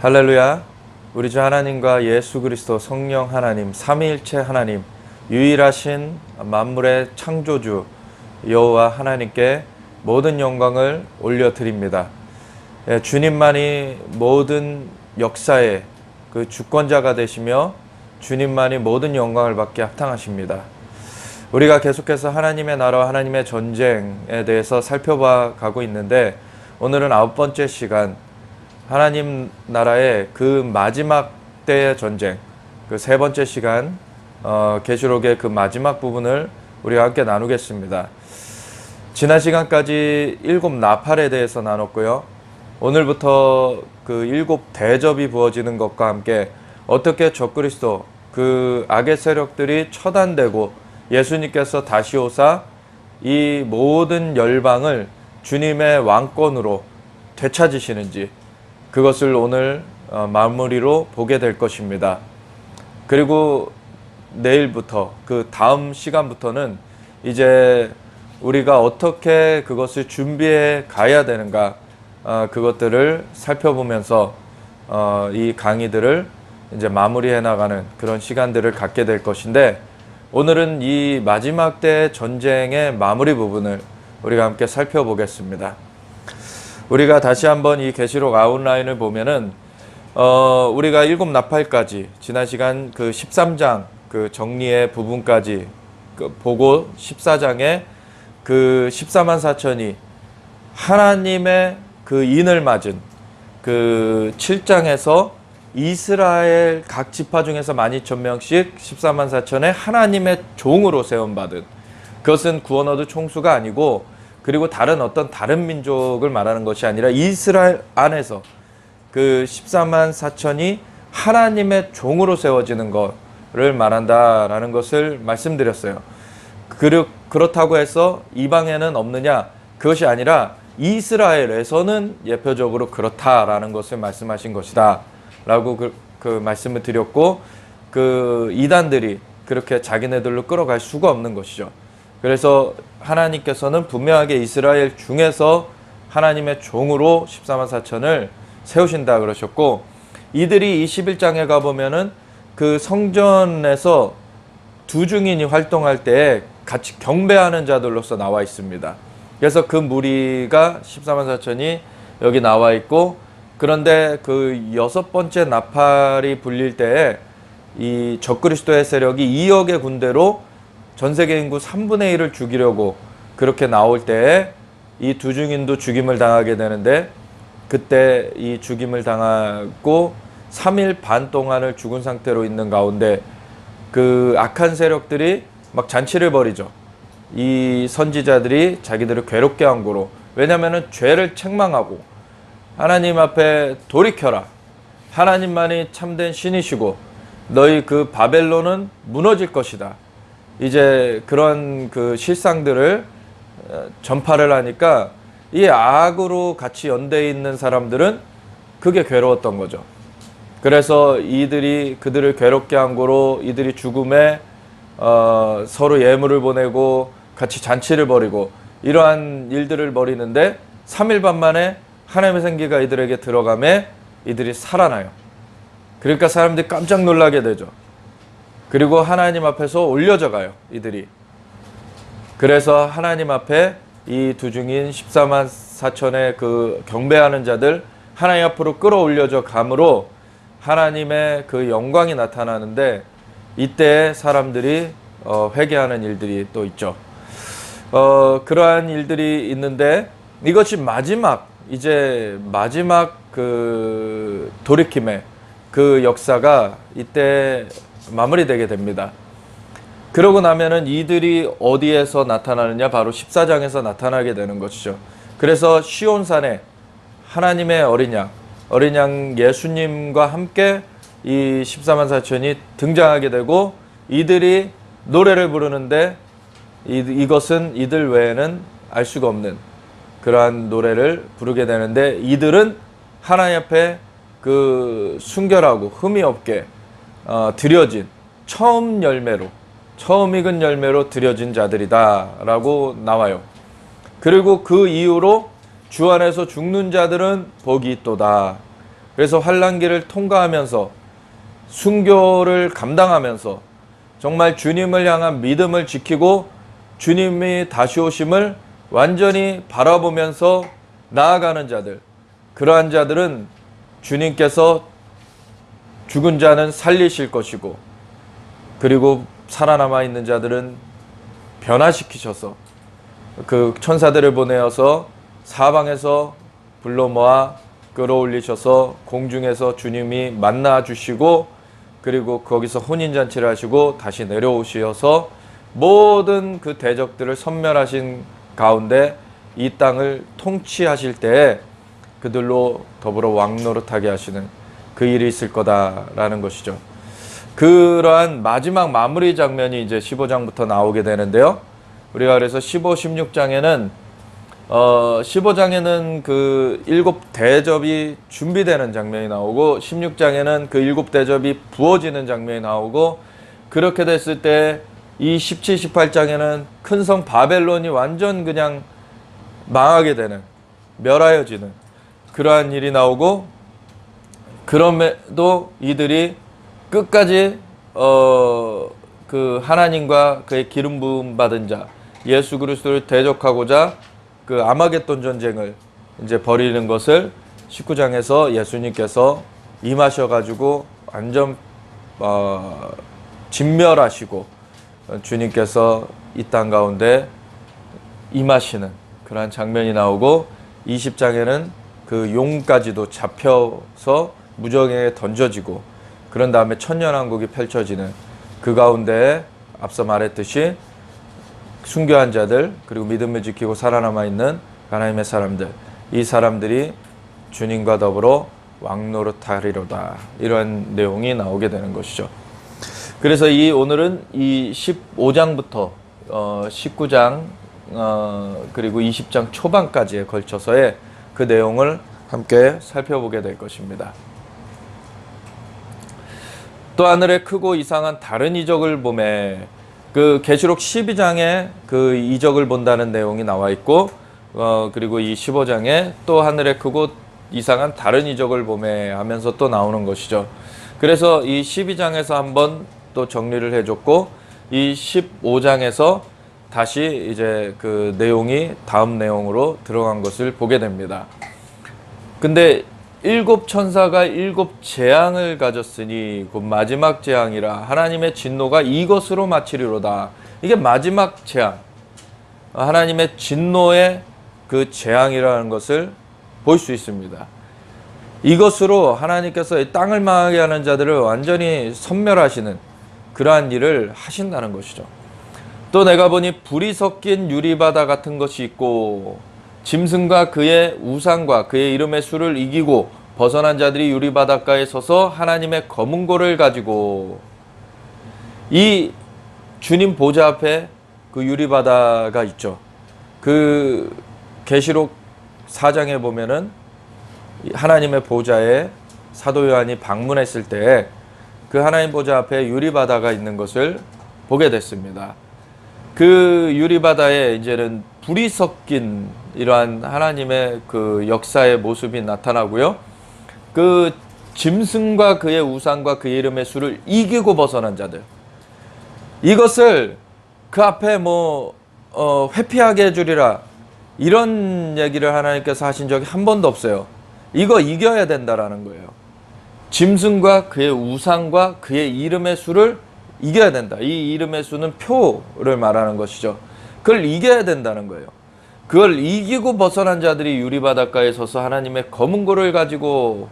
할렐루야. 우리 주 하나님과 예수 그리스도 성령 하나님 삼위일체 하나님 유일하신 만물의 창조주 여호와 하나님께 모든 영광을 올려드립니다. 주님만이 모든 역사의 그 주권자가 되시며 주님만이 모든 영광을 받게 합당하십니다. 우리가 계속해서 하나님의 나라와 하나님의 전쟁에 대해서 살펴봐 가고 있는데, 오늘은 9번째 시간 하나님 나라의 그 마지막 때의 전쟁, 그 3번째 시간 계시록의 그 마지막 부분을 우리가 함께 나누겠습니다. 지난 시간까지 7 나팔에 대해서 나눴고요. 오늘부터 그 7 대접이 부어지는 것과 함께 어떻게 적그리스도 그 악의 세력들이 처단되고 예수님께서 다시 오사 이 모든 열방을 주님의 왕권으로 되찾으시는지, 그것을 오늘 마무리로 보게 될 것입니다. 그리고 내일부터 그 다음 시간부터는 이제 우리가 어떻게 그것을 준비해 가야 되는가, 그것들을 살펴보면서 이 강의들을 이제 마무리해 나가는 그런 시간들을 갖게 될 것인데, 오늘은 이 마지막 때 전쟁의 마무리 부분을 우리가 함께 살펴보겠습니다. 우리가 다시 한번 이 계시록 아웃라인을 보면은 우리가 7 나팔까지 지난 시간 그 13장 그 정리의 부분까지 보고 14장에 그 14만 4천이 하나님의 그 인을 맞은 그 7장에서 이스라엘 각 지파 중에서 12,000명씩 14만 4천의 하나님의 종으로 세움받은, 그것은 구원 얻을 총수가 아니고, 그리고 다른 민족을 말하는 것이 아니라 이스라엘 안에서 그 14만 4천이 하나님의 종으로 세워지는 것을 말한다라는 것을 말씀드렸어요. 그렇다고 해서 이방에는 없느냐? 그것이 아니라 이스라엘에서는 예표적으로 그렇다라는 것을 말씀하신 것이다 라고 그 말씀을 드렸고, 그 이단들이 그렇게 자기네들로 끌어갈 수가 없는 것이죠. 그래서 하나님께서는 분명하게 이스라엘 중에서 하나님의 종으로 14만 4천을 세우신다 그러셨고, 이들이 21장에 가보면은 그 성전에서 두 증인이 활동할 때 같이 경배하는 자들로서 나와 있습니다. 그래서 그 무리가 14만 4천이 여기 나와 있고, 그런데 그 6번째 나팔이 불릴 때에 이 적그리스도의 세력이 2억의 군대로 전 세계 인구 3분의 1을 죽이려고 그렇게 나올 때에 이 두 증인도 죽임을 당하게 되는데, 그때 이 죽임을 당하고 3일 반 동안을 죽은 상태로 있는 가운데 그 악한 세력들이 막 잔치를 벌이죠. 이 선지자들이 자기들을 괴롭게 한 거로. 왜냐하면 죄를 책망하고 하나님 앞에 돌이켜라, 하나님만이 참된 신이시고 너희 그 바벨론은 무너질 것이다, 이제 그런 그 실상들을 전파를 하니까 이 악으로 같이 연대해 있는 사람들은 그게 괴로웠던 거죠. 그래서 이들이 그들을 괴롭게 한 거로 이들이 죽음에 서로 예물을 보내고 같이 잔치를 벌이고 이러한 일들을 벌이는데, 3일 반 만에 하나님의 생기가 이들에게 들어가매 이들이 살아나요. 그러니까 사람들이 깜짝 놀라게 되죠. 그리고 하나님 앞에서 올려져 가요, 이들이. 그래서 하나님 앞에 이 두 증인 14만 4천의 그 경배하는 자들 하나님 앞으로 끌어올려져 감으로 하나님의 그 영광이 나타나는데, 이때 사람들이 회개하는 일들이 또 있죠. 그러한 일들이 있는데, 이것이 이제 마지막 그 돌이킴의 그 역사가 이때 마무리되게 됩니다. 그러고 나면은 이들이 어디에서 나타나느냐? 바로 14장에서 나타나게 되는 것이죠. 그래서 시온산에 하나님의 어린 양 예수님과 함께 이 14만 4천이 등장하게 되고, 이들이 노래를 부르는데 이것은 이들 외에는 알 수가 없는 그러한 노래를 부르게 되는데, 이들은 하나님 앞에 그 순결하고 흠이 없게 드려진 처음 익은 열매로 드려진 자들이다 라고 나와요. 그리고 그 이후로 주 안에서 죽는 자들은 복이 있도다. 그래서 환난기를 통과하면서 순교를 감당하면서 정말 주님을 향한 믿음을 지키고 주님이 다시 오심을 완전히 바라보면서 나아가는 자들, 그러한 자들은 주님께서 죽은 자는 살리실 것이고, 그리고 살아남아 있는 자들은 변화시키셔서 그 천사들을 보내어서 사방에서 불러 모아 끌어올리셔서 공중에서 주님이 만나 주시고, 그리고 거기서 혼인잔치를 하시고 다시 내려오셔서 모든 그 대적들을 섬멸하신 가운데 이 땅을 통치하실 때에 그들로 더불어 왕노릇하게 하시는 그 일이 있을 거다라는 것이죠. 그러한 마지막 마무리 장면이 이제 15장부터 나오게 되는데요. 우리가 그래서 15, 16장에는 15장에는 그 7대접이 준비되는 장면이 나오고 16장에는 그 7대접이 부어지는 장면이 나오고, 그렇게 됐을 때 이 17, 18장에는 큰 성 바벨론이 완전 그냥 망하게 되는, 멸하여지는 그러한 일이 나오고, 그럼에도 이들이 끝까지 그 하나님과 그의 기름 부음 받은 자 예수 그리스도를 대적하고자 그 아마겟돈 전쟁을 이제 벌이는 것을 19장에서 예수님께서 임하셔가지고 완전 진멸하시고 주님께서 이 땅 가운데 임하시는 그러한 장면이 나오고, 20장에는 그 용까지도 잡혀서 무정에 던져지고, 그런 다음에 천년왕국이 펼쳐지는 그 가운데 앞서 말했듯이 순교한 자들, 그리고 믿음을 지키고 살아남아 있는 하나님의 사람들, 이 사람들이 주님과 더불어 왕노릇하리로다, 이러한 내용이 나오게 되는 것이죠. 그래서 오늘은 이 15장부터 19장 그리고 20장 초반까지에 걸쳐서의 그 내용을 함께 살펴보게 될 것입니다. 또 하늘에 크고 이상한 다른 이적을 보매, 그 계시록 12장에 그 이적을 본다는 내용이 나와 있고, 그리고 이 15장에 또 하늘에 크고 이상한 다른 이적을 보매 하면서 또 나오는 것이죠. 그래서 이 12장에서 한번 또 정리를 해줬고, 이 15장에서 다시 이제 그 내용이 다음 내용으로 들어간 것을 보게 됩니다. 근데 7천사가 7재앙을 가졌으니 곧 마지막 재앙이라 하나님의 진노가 이것으로 마치리로다. 이게 마지막 재앙, 하나님의 진노의 그 재앙이라는 것을 볼 수 있습니다. 이것으로 하나님께서 이 땅을 망하게 하는 자들을 완전히 섬멸하시는 그러한 일을 하신다는 것이죠. 또 내가 보니 불이 섞인 유리바다 같은 것이 있고, 짐승과 그의 우상과 그의 이름의 수를 이기고 벗어난 자들이 유리바닷가에 서서 하나님의 검은고를 가지고, 이 주님 보좌 앞에 그 유리바다가 있죠. 그 계시록 4장에 보면은 하나님의 보좌에 사도 요한이 방문했을 때 그 하나님 보좌 앞에 유리바다가 있는 것을 보게 됐습니다. 그 유리바다에 이제는 불이 섞인 이러한 하나님의 그 역사의 모습이 나타나고요. 그 짐승과 그의 우상과 그의 이름의 수를 이기고 벗어난 자들, 이것을 그 앞에 회피하게 해주리라, 이런 얘기를 하나님께서 하신 적이 한 번도 없어요. 이거 이겨야 된다라는 거예요. 짐승과 그의 우상과 그의 이름의 수를 이겨야 된다. 이 이름의 수는 표를 말하는 것이죠. 그걸 이겨야 된다는 거예요. 그걸 이기고 벗어난 자들이 유리바닷가에 서서 하나님의 검은고를 가지고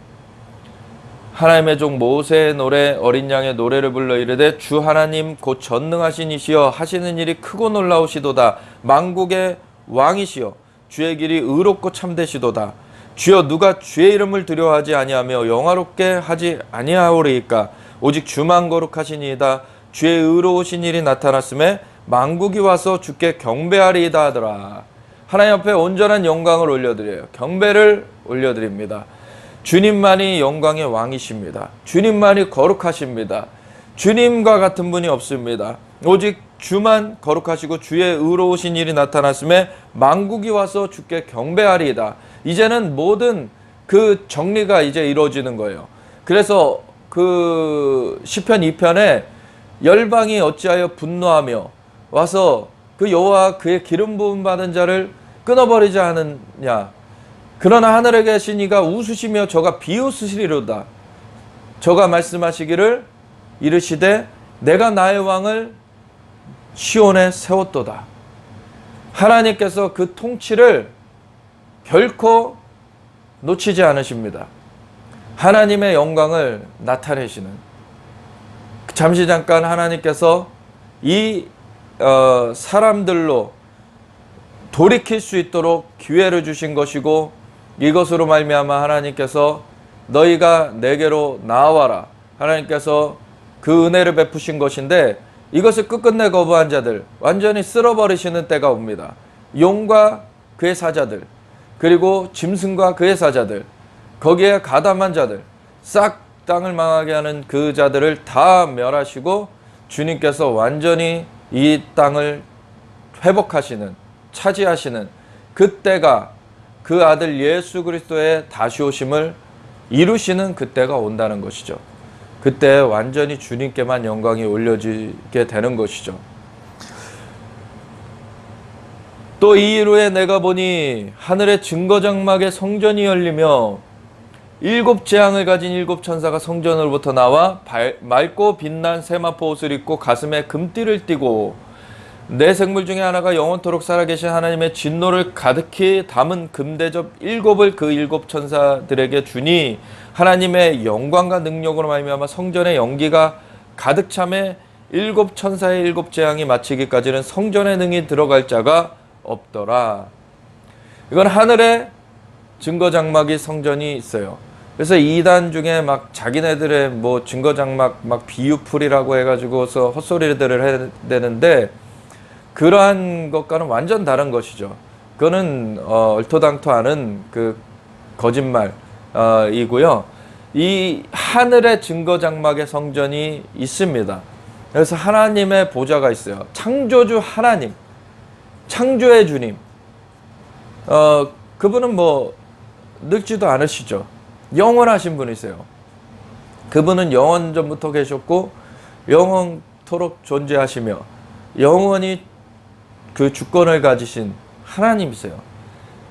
하나님의 종 모세의 노래, 어린 양의 노래를 불러 이르되 주 하나님 곧 전능하신 이시여 하시는 일이 크고 놀라우시도다. 만국의 왕이시여 주의 길이 의롭고 참되시도다. 주여 누가 주의 이름을 두려워하지 아니하며 영화롭게 하지 아니하오리이까. 오직 주만 거룩하시니이다. 주의 의로우신 일이 나타났음에 만국이 와서 주께 경배하리이다 하더라. 하나님 앞에 온전한 영광을 올려드려요. 경배를 올려드립니다. 주님만이 영광의 왕이십니다. 주님만이 거룩하십니다. 주님과 같은 분이 없습니다. 오직 주만 거룩하시고 주의 의로우신 일이 나타났음에 만국이 와서 주께 경배하리이다. 이제는 모든 그 정리가 이제 이루어지는 거예요. 그래서 그 시편 2편에 열방이 어찌하여 분노하며 와서 그 여호와 그의 기름 부음 받은 자를 끊어버리지 않느냐. 그러나 하늘에 계신 이가 웃으시며 저가 비웃으시리로다. 저가 말씀하시기를 이르시되 내가 나의 왕을 시온에 세웠도다. 하나님께서 그 통치를 결코 놓치지 않으십니다. 하나님의 영광을 나타내시는, 잠시 잠깐 하나님께서 이 사람들로 돌이킬 수 있도록 기회를 주신 것이고, 이것으로 말미암아 하나님께서 너희가 내게로 나와라, 하나님께서 그 은혜를 베푸신 것인데, 이것을 끝끝내 거부한 자들 완전히 쓸어버리시는 때가 옵니다. 용과 그의 사자들, 그리고 짐승과 그의 사자들, 거기에 가담한 자들, 싹 땅을 망하게 하는 그 자들을 다 멸하시고 주님께서 완전히 이 땅을 회복하시는, 차지하시는 그때가, 그 아들 예수 그리스도의 다시 오심을 이루시는 그때가 온다는 것이죠. 그때 완전히 주님께만 영광이 올려지게 되는 것이죠. 또 이 이후에 내가 보니 하늘의 증거장막의 성전이 열리며 일곱 재앙을 가진 일곱 천사가 성전으로부터 나와 맑고 빛난 세마포 옷을 입고 가슴에 금띠를 띠고 네 생물 중에 하나가 영원토록 살아계신 하나님의 진노를 가득히 담은 금대접 일곱을 그 일곱 천사들에게 주니 하나님의 영광과 능력으로 말미암아 성전의 연기가 가득 참에 일곱 천사의 일곱 재앙이 마치기까지는 성전에 능히 들어갈 자가 없더라. 이건 하늘의 증거장막이 성전이 있어요. 그래서 이단 중에 막 자기네들의 뭐 증거장막 막 비유풀이라고 해가지고서 헛소리들을 해야 되는데, 그러한 것과는 완전 다른 것이죠. 그거는 얼토당토하는 그 거짓말이고요. 이 하늘의 증거장막의 성전이 있습니다. 그래서 하나님의 보좌가 있어요. 창조주 하나님, 창조의 주님, 그분은 뭐 늙지도 않으시죠. 영원하신 분이세요. 그분은 영원 전부터 계셨고 영원토록 존재하시며 영원히 그 주권을 가지신 하나님이세요.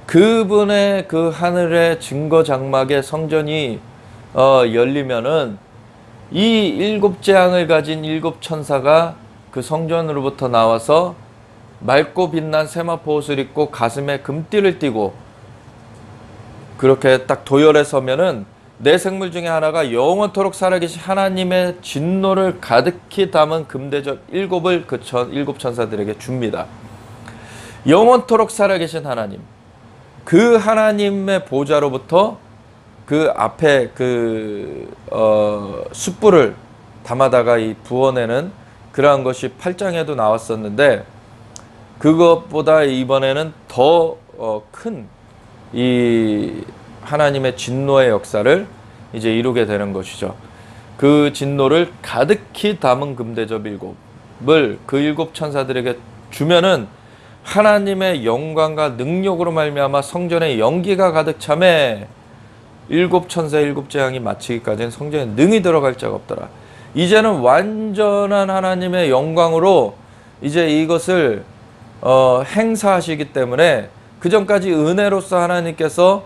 그분의 그 하늘의 증거장막의 성전이 열리면은 이 일곱 재앙을 가진 일곱 천사가 그 성전으로부터 나와서 맑고 빛난 세마포 옷을 입고 가슴에 금띠를 띠고 그렇게 딱 도열에 서면은 네 생물 중에 하나가 영원토록 살아계신 하나님의 진노를 가득히 담은 금대접 일곱을 그 일곱 천사들에게 줍니다. 영원토록 살아계신 하나님, 그 하나님의 보좌로부터 그 앞에 그 숯불을 담아다가 이 부어내는 그러한 것이 8장에도 나왔었는데, 그것보다 이번에는 더 큰 이 하나님의 진노의 역사를 이제 이루게 되는 것이죠. 그 진노를 가득히 담은 금대접 일곱을 그 일곱 천사들에게 주면은 하나님의 영광과 능력으로 말미암아 성전에 연기가 가득 참에 일곱 천사 일곱 재앙이 마치기까지는 성전에 능히 들어갈 자가 없더라. 이제는 완전한 하나님의 영광으로 이제 이것을 행사하시기 때문에 그 전까지 은혜로서 하나님께서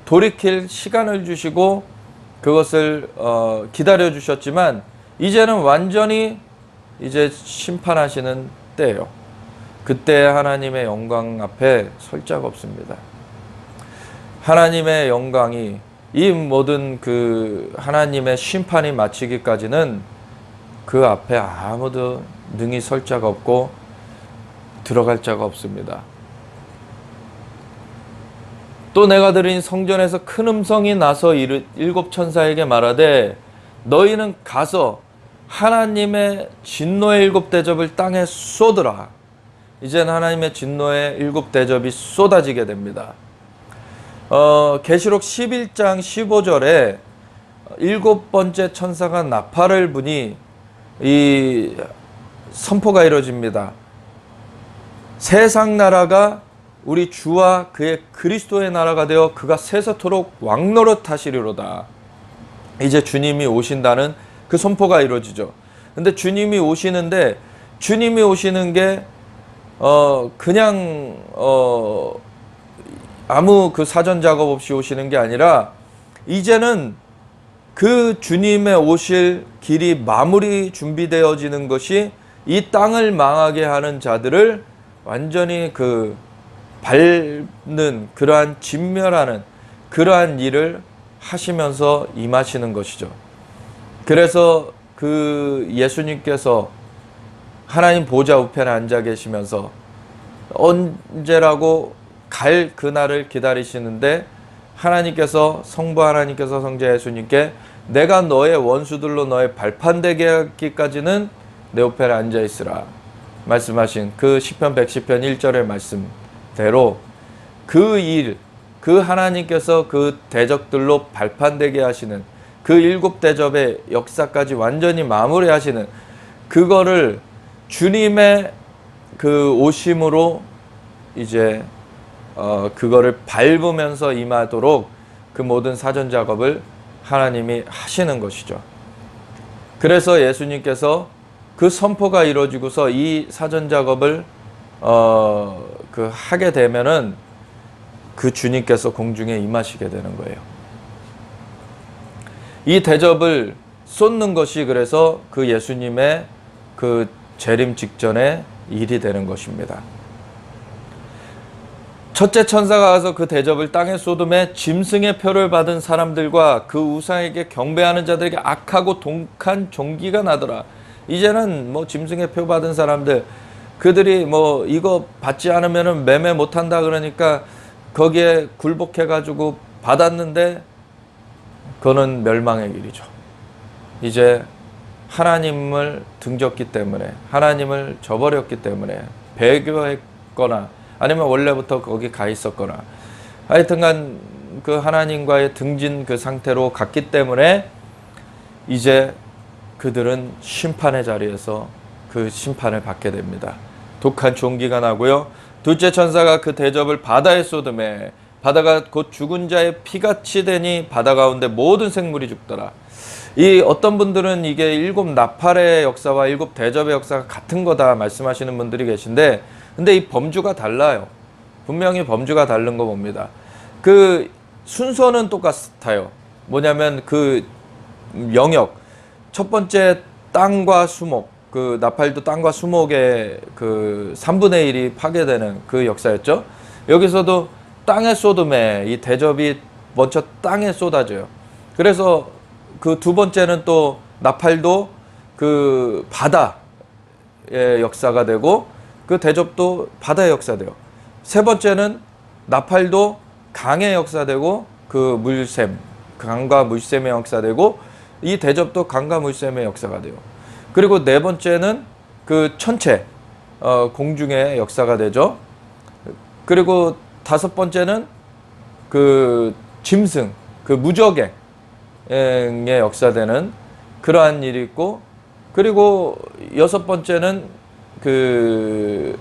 돌이킬 시간을 주시고 그것을 기다려 주셨지만, 이제는 완전히 이제 심판하시는 때예요. 그때 하나님의 영광 앞에 설 자가 없습니다. 하나님의 영광이, 이 모든 그 하나님의 심판이 마치기까지는 그 앞에 아무도 능히 설 자가 없고 들어갈 자가 없습니다. 또 내가 들은 성전에서 큰 음성이 나서 일곱 천사에게 말하되 너희는 가서 하나님의 진노의 일곱 대접을 땅에 쏟으라. 이제는 하나님의 진노의 일곱 대접이 쏟아지게 됩니다. 계시록 11장 15절에 일곱 번째 천사가 나팔을 부니 이 선포가 이루어집니다. 세상 나라가 우리 주와 그의 그리스도의 나라가 되어 그가 세세토록 왕노릇 하시리로다. 이제 주님이 오신다는 그 선포가 이루어지죠. 근데 주님이 오시는데, 주님이 오시는 게 그냥 아무 그 사전 작업 없이 오시는 게 아니라, 이제는 그 주님의 오실 길이 마무리 준비되어지는 것이 이 땅을 망하게 하는 자들을 완전히 그 밟는, 그러한 진멸하는 그러한 일을 하시면서 임하시는 것이죠. 그래서 그 예수님께서 하나님 보좌 우편에 앉아 계시면서 언제라고 갈 그날을 기다리시는데, 하나님께서, 성부 하나님께서 성자 예수님께 내가 너의 원수들로 너의 발판 되게 하기까지는 내 우편에 앉아 있으라 말씀하신 그 시편 110편 1절의 말씀대로 그 일, 그 하나님께서 그 대적들로 발판 되게 하시는 그 7대접의 역사까지 완전히 마무리하시는 그거를 주님의 그 오심으로 이제 그거를 밟으면서 임하도록 그 모든 사전 작업을 하나님이 하시는 것이죠. 그래서 예수님께서 그 선포가 이루어지고서 이 사전 작업을 그 하게 되면은 그 주님께서 공중에 임하시게 되는 거예요. 이 대접을 쏟는 것이 그래서 그 예수님의 그 재림 직전의 일이 되는 것입니다. 첫째 천사가 가서 그 대접을 땅에 쏟음에 짐승의 표를 받은 사람들과 그 우상에게 경배하는 자들에게 악하고 독한 종기가 나더라. 이제는 뭐 짐승의 표 받은 사람들, 그들이 뭐 이거 받지 않으면 매매 못한다 그러니까 거기에 굴복해가지고 받았는데 그거는 멸망의 길이죠. 이제 하나님을 등졌기 때문에, 하나님을 저버렸기 때문에, 배교했거나 아니면 원래부터 거기 가 있었거나 하여튼간 그 하나님과의 등진 그 상태로 갔기 때문에 이제 그들은 심판의 자리에서 그 심판을 받게 됩니다. 독한 종기가 나고요. 둘째 천사가 그 대접을 바다에 쏟음에 바다가 곧 죽은 자의 피같이 되니 바다 가운데 모든 생물이 죽더라. 이 어떤 분들은 이게 7 나팔의 역사와 7 대접의 역사가 같은 거다 말씀하시는 분들이 계신데, 근데 이 범주가 달라요. 분명히 범주가 다른 거 봅니다. 그 순서는 똑같아요. 뭐냐면 그 영역, 첫 번째 땅과 수목, 그 나팔도 땅과 수목의 그 3분의 1이 파괴되는 그 역사였죠. 여기서도 땅에 쏟음에 이 대접이 먼저 땅에 쏟아져요. 그래서 그 두 번째는 또 나팔도 그 바다의 역사가 되고 그 대접도 바다의 역사돼요. 세 번째는 나팔도 강의 역사되고 그 물샘, 강과 물샘의 역사되고 이 대접도 강과 물샘의 역사가 돼요. 그리고 네 번째는 그 천체, 공중의 역사가 되죠. 그리고 다섯 번째는 그 짐승, 그 무적의 역사되는 그러한 일이 있고, 그리고 여섯 번째는 그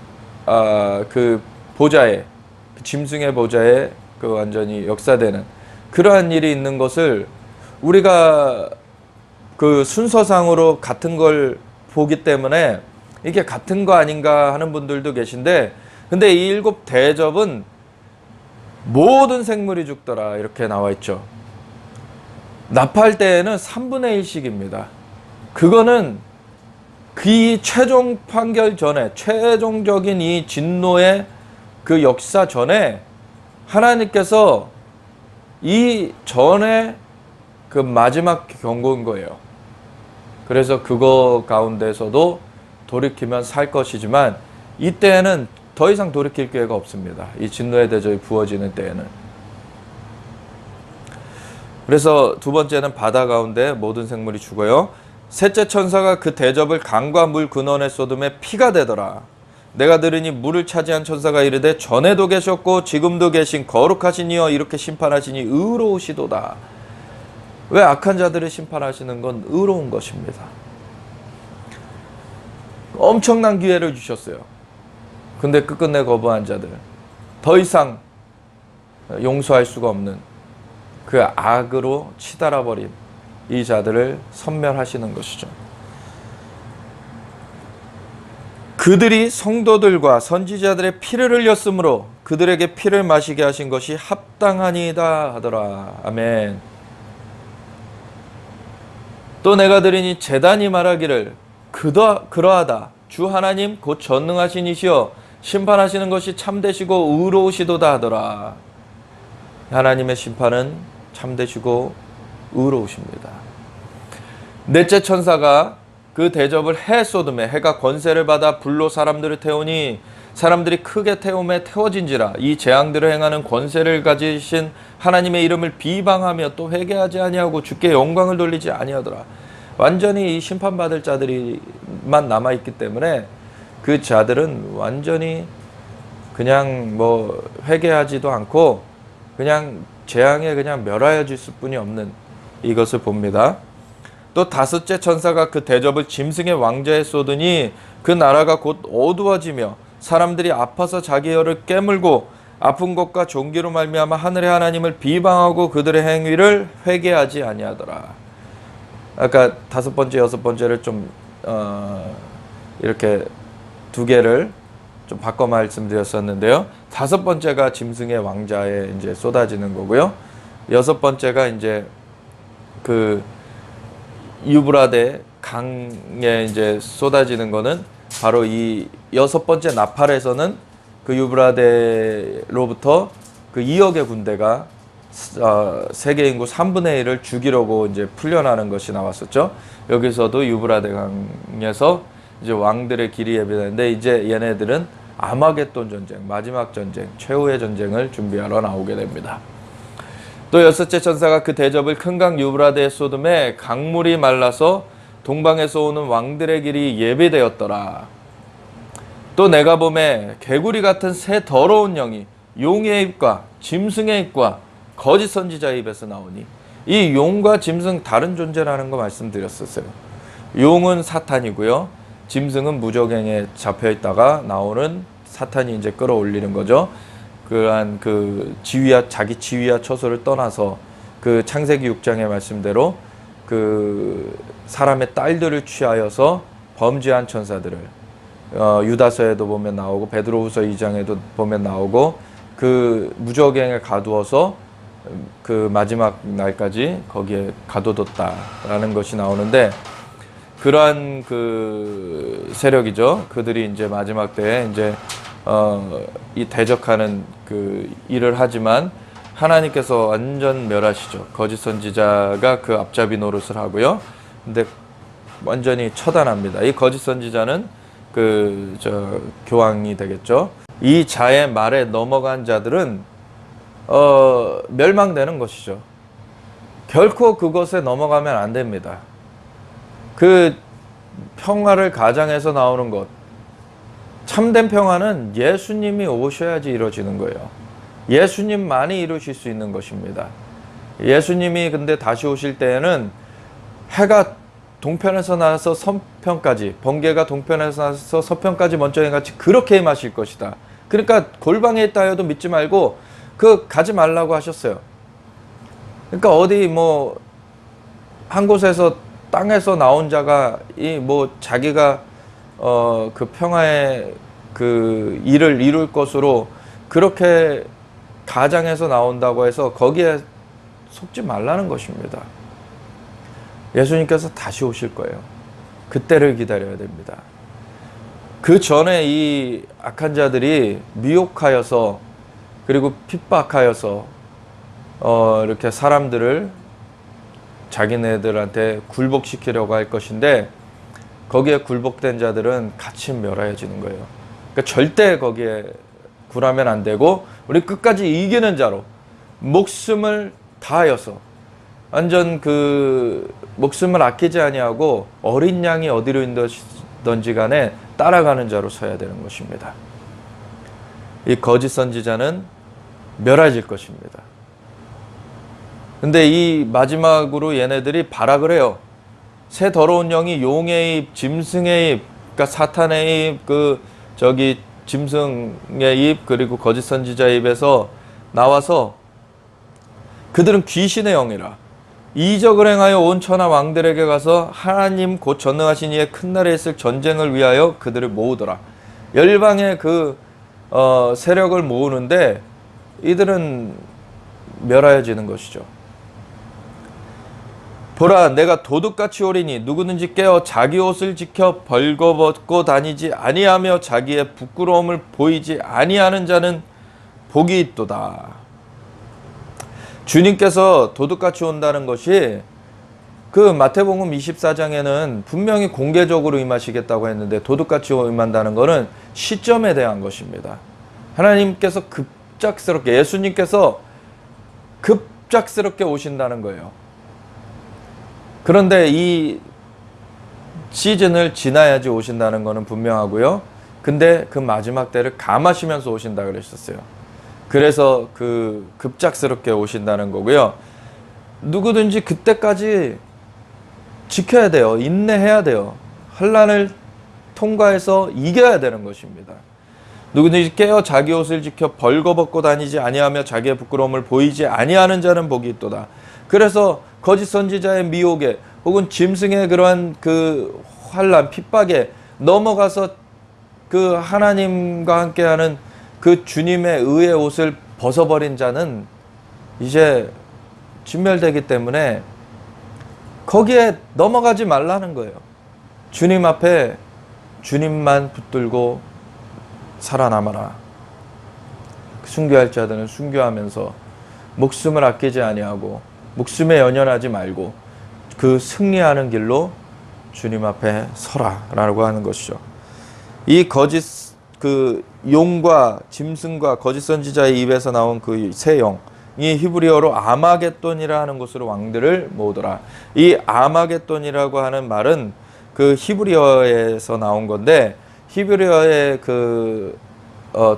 보좌에, 그 짐승의 보좌에 그 완전히 역사되는 그러한 일이 있는 것을 우리가 그 순서상으로 같은 걸 보기 때문에 이게 같은 거 아닌가 하는 분들도 계신데, 근데 이 7 대접은 모든 생물이 죽더라 이렇게 나와 있죠. 나팔 때에는 3분의 1씩입니다. 그거는 그 최종 판결 전에, 최종적인 이 진노의 그 역사 전에 하나님께서 이 전에 그 마지막 경고인 거예요. 그래서 그거 가운데서도 돌이키면 살 것이지만 이때에는 더 이상 돌이킬 기회가 없습니다. 이 진노의 대접이 부어지는 때에는. 그래서 두 번째는 바다 가운데 모든 생물이 죽어요. 셋째 천사가 그 대접을 강과 물 근원에 쏟음에 피가 되더라. 내가 들으니 물을 차지한 천사가 이르되 전에도 계셨고 지금도 계신 거룩하신 이여 이렇게 심판하시니 의로우시도다. 왜 악한 자들을 심판하시는 건 의로운 것입니다. 엄청난 기회를 주셨어요. 근데 끝끝내 거부한 자들, 더 이상 용서할 수가 없는 그 악으로 치달아버린 이 자들을 섬멸하시는 것이죠. 그들이 성도들과 선지자들의 피를 흘렸으므로 그들에게 피를 마시게 하신 것이 합당하니이다 하더라. 아멘. 또 내가 들으니 제단이 말하기를 그러하다. 주 하나님 곧 전능하신 이시여 심판하시는 것이 참되시고 의로우시도다 하더라. 하나님의 심판은 참되시고 의로우십니다. 넷째 천사가 그 대접을 해 쏟음에 해가 권세를 받아 불로 사람들을 태우니 사람들이 크게 태움에 태워진지라. 이 재앙들을 행하는 권세를 가지신 하나님의 이름을 비방하며 또 회개하지 아니하고 주께 영광을 돌리지 아니하더라. 완전히 이 심판받을 자들이만 남아있기 때문에 그 자들은 완전히 그냥 뭐 회개하지도 않고 그냥 재앙에 그냥 멸하여질 뿐이 없는 이것을 봅니다. 또 다섯째 천사가 그 대접을 짐승의 왕자에 쏟으니 그 나라가 곧 어두워지며 사람들이 아파서 자기 혀를 깨물고 아픈 것과 종기로 말미암아 하늘의 하나님을 비방하고 그들의 행위를 회개하지 아니하더라. 아까 다섯 번째, 여섯 번째를 좀 이렇게 두 개를 좀 바꿔 말씀드렸었는데요. 다섯 번째가 짐승의 왕자에 이제 쏟아지는 거고요. 여섯 번째가 이제 그 유브라데 강에 이제 쏟아지는 거는 바로 이 여섯 번째 나팔에서는 그 유브라데로부터 그 2억의 군대가 세계 인구 3분의 1을 죽이려고 이제 풀려나는 것이 나왔었죠. 여기서도 유브라데 강에서 이제 왕들의 길이 예비되는데 이제 얘네들은 아마겟돈 전쟁, 마지막 전쟁, 최후의 전쟁을 준비하러 나오게 됩니다. 또 여섯째 천사가 그 대접을 큰 강 유브라데에 쏟음에 강물이 말라서 동방에서 오는 왕들의 길이 예비되었더라. 또 내가 보매 개구리 같은 새 더러운 영이 용의 입과 짐승의 입과 거짓 선지자의 입에서 나오니 이 용과 짐승 다른 존재라는 거 말씀드렸었어요. 용은 사탄이고요. 짐승은 무적행에 잡혀 있다가 나오는 사탄이 이제 끌어올리는 거죠. 그러한 그 지위와 자기 지위와 처소를 떠나서 그 창세기 6장의 말씀대로 그 사람의 딸들을 취하여서 범죄한 천사들을 유다서에도 보면 나오고 베드로후서 2장에도 보면 나오고 그 무적행에 가두어서 그 마지막 날까지 거기에 가둬뒀다라는 것이 나오는데 그러한 그 세력이죠. 그들이 이제 마지막 때에 이제 이 대적하는 그 일을 하지만 하나님께서 완전 멸하시죠. 거짓 선지자가 그 앞잡이 노릇을 하고요. 근데 완전히 처단합니다. 이 거짓 선지자는 그 교황이 되겠죠. 이 자의 말에 넘어간 자들은 멸망되는 것이죠. 결코 그것에 넘어가면 안 됩니다. 그 평화를 가장해서 나오는 것, 참된 평화는 예수님이 오셔야지 이루어지는 거예요. 예수님만이 이루실 수 있는 것입니다. 예수님이 근데 다시 오실 때에는 해가 동편에서 나서 서편까지, 번개가 동편에서 나서 서편까지 먼저 같이 그렇게 임하실 것이다. 그러니까 골방에 있다 해도 믿지 말고 그 가지 말라고 하셨어요. 그러니까 어디 뭐 한 곳에서 땅에서 나온 자가 이 뭐 자기가 그 평화의 그 일을 이룰 것으로 그렇게 가장해서 나온다고 해서 거기에 속지 말라는 것입니다. 예수님께서 다시 오실 거예요. 그때를 기다려야 됩니다. 그 전에 이 악한 자들이 미혹하여서 그리고 핍박하여서 이렇게 사람들을 자기네들한테 굴복시키려고 할 것인데 거기에 굴복된 자들은 같이 멸하여지는 거예요. 그러니까 절대 거기에 굴하면 안 되고 우리 끝까지 이기는 자로 목숨을 다하여서 완전 그 목숨을 아끼지 아니하고 어린 양이 어디로 인도하시든지 간에 따라가는 자로 서야 되는 것입니다. 이 거짓 선지자는 멸해질 것입니다. 근데 이 마지막으로 얘네들이 발악을 해요. 새 더러운 영이 용의 입, 짐승의 입, 그러니까 사탄의 입, 짐승의 입 그리고 거짓 선지자의 입에서 나와서 그들은 귀신의 영이라 이적을 행하여 온 천하 왕들에게 가서 하나님 곧 전능하신 이의 큰 날에 있을 전쟁을 위하여 그들을 모으더라. 열방의 그 세력을 모으는데 이들은 멸하여지는 것이죠. 보라, 내가 도둑같이 오리니 누구든지 깨어 자기 옷을 지켜 벌거벗고 다니지 아니하며 자기의 부끄러움을 보이지 아니하는 자는 복이 있도다. 주님께서 도둑같이 온다는 것이 그 마태복음 24장에는 분명히 공개적으로 임하시겠다고 했는데 도둑같이 임한다는 것은 시점에 대한 것입니다. 하나님께서 급작스럽게, 예수님께서 급작스럽게 오신다는 거예요. 그런데 이 시즌을 지나야지 오신다는 것은 분명하고요. 근데 그 마지막 때를 감하시면서 오신다 그랬었어요. 그래서 그 급작스럽게 오신다는 거고요. 누구든지 그때까지 지켜야 돼요. 인내해야 돼요. 환난을 통과해서 이겨야 되는 것입니다. 누구든지 깨어 자기 옷을 지켜 벌거벗고 다니지 아니하며 자기의 부끄러움을 보이지 아니하는 자는 복이 있도다. 그래서 거짓 선지자의 미혹에 혹은 짐승의 그러한 그 환난, 핍박에 넘어가서 그 하나님과 함께하는 그 주님의 의의 옷을 벗어버린 자는 이제 진멸되기 때문에 거기에 넘어가지 말라는 거예요. 주님 앞에 주님만 붙들고 살아남아라. 순교할 자들은 순교하면서 목숨을 아끼지 아니하고 목숨에 연연하지 말고 그 승리하는 길로 주님 앞에 서라라고 하는 것이죠. 이 거짓 그 용과 짐승과 거짓 선지자의 입에서 나온 그 새 영이 히브리어로 아마겟돈이라 하는 곳으로 왕들을 모으더라. 이 아마겟돈이라고 하는 말은 그 히브리어에서 나온 건데 히브리어의 그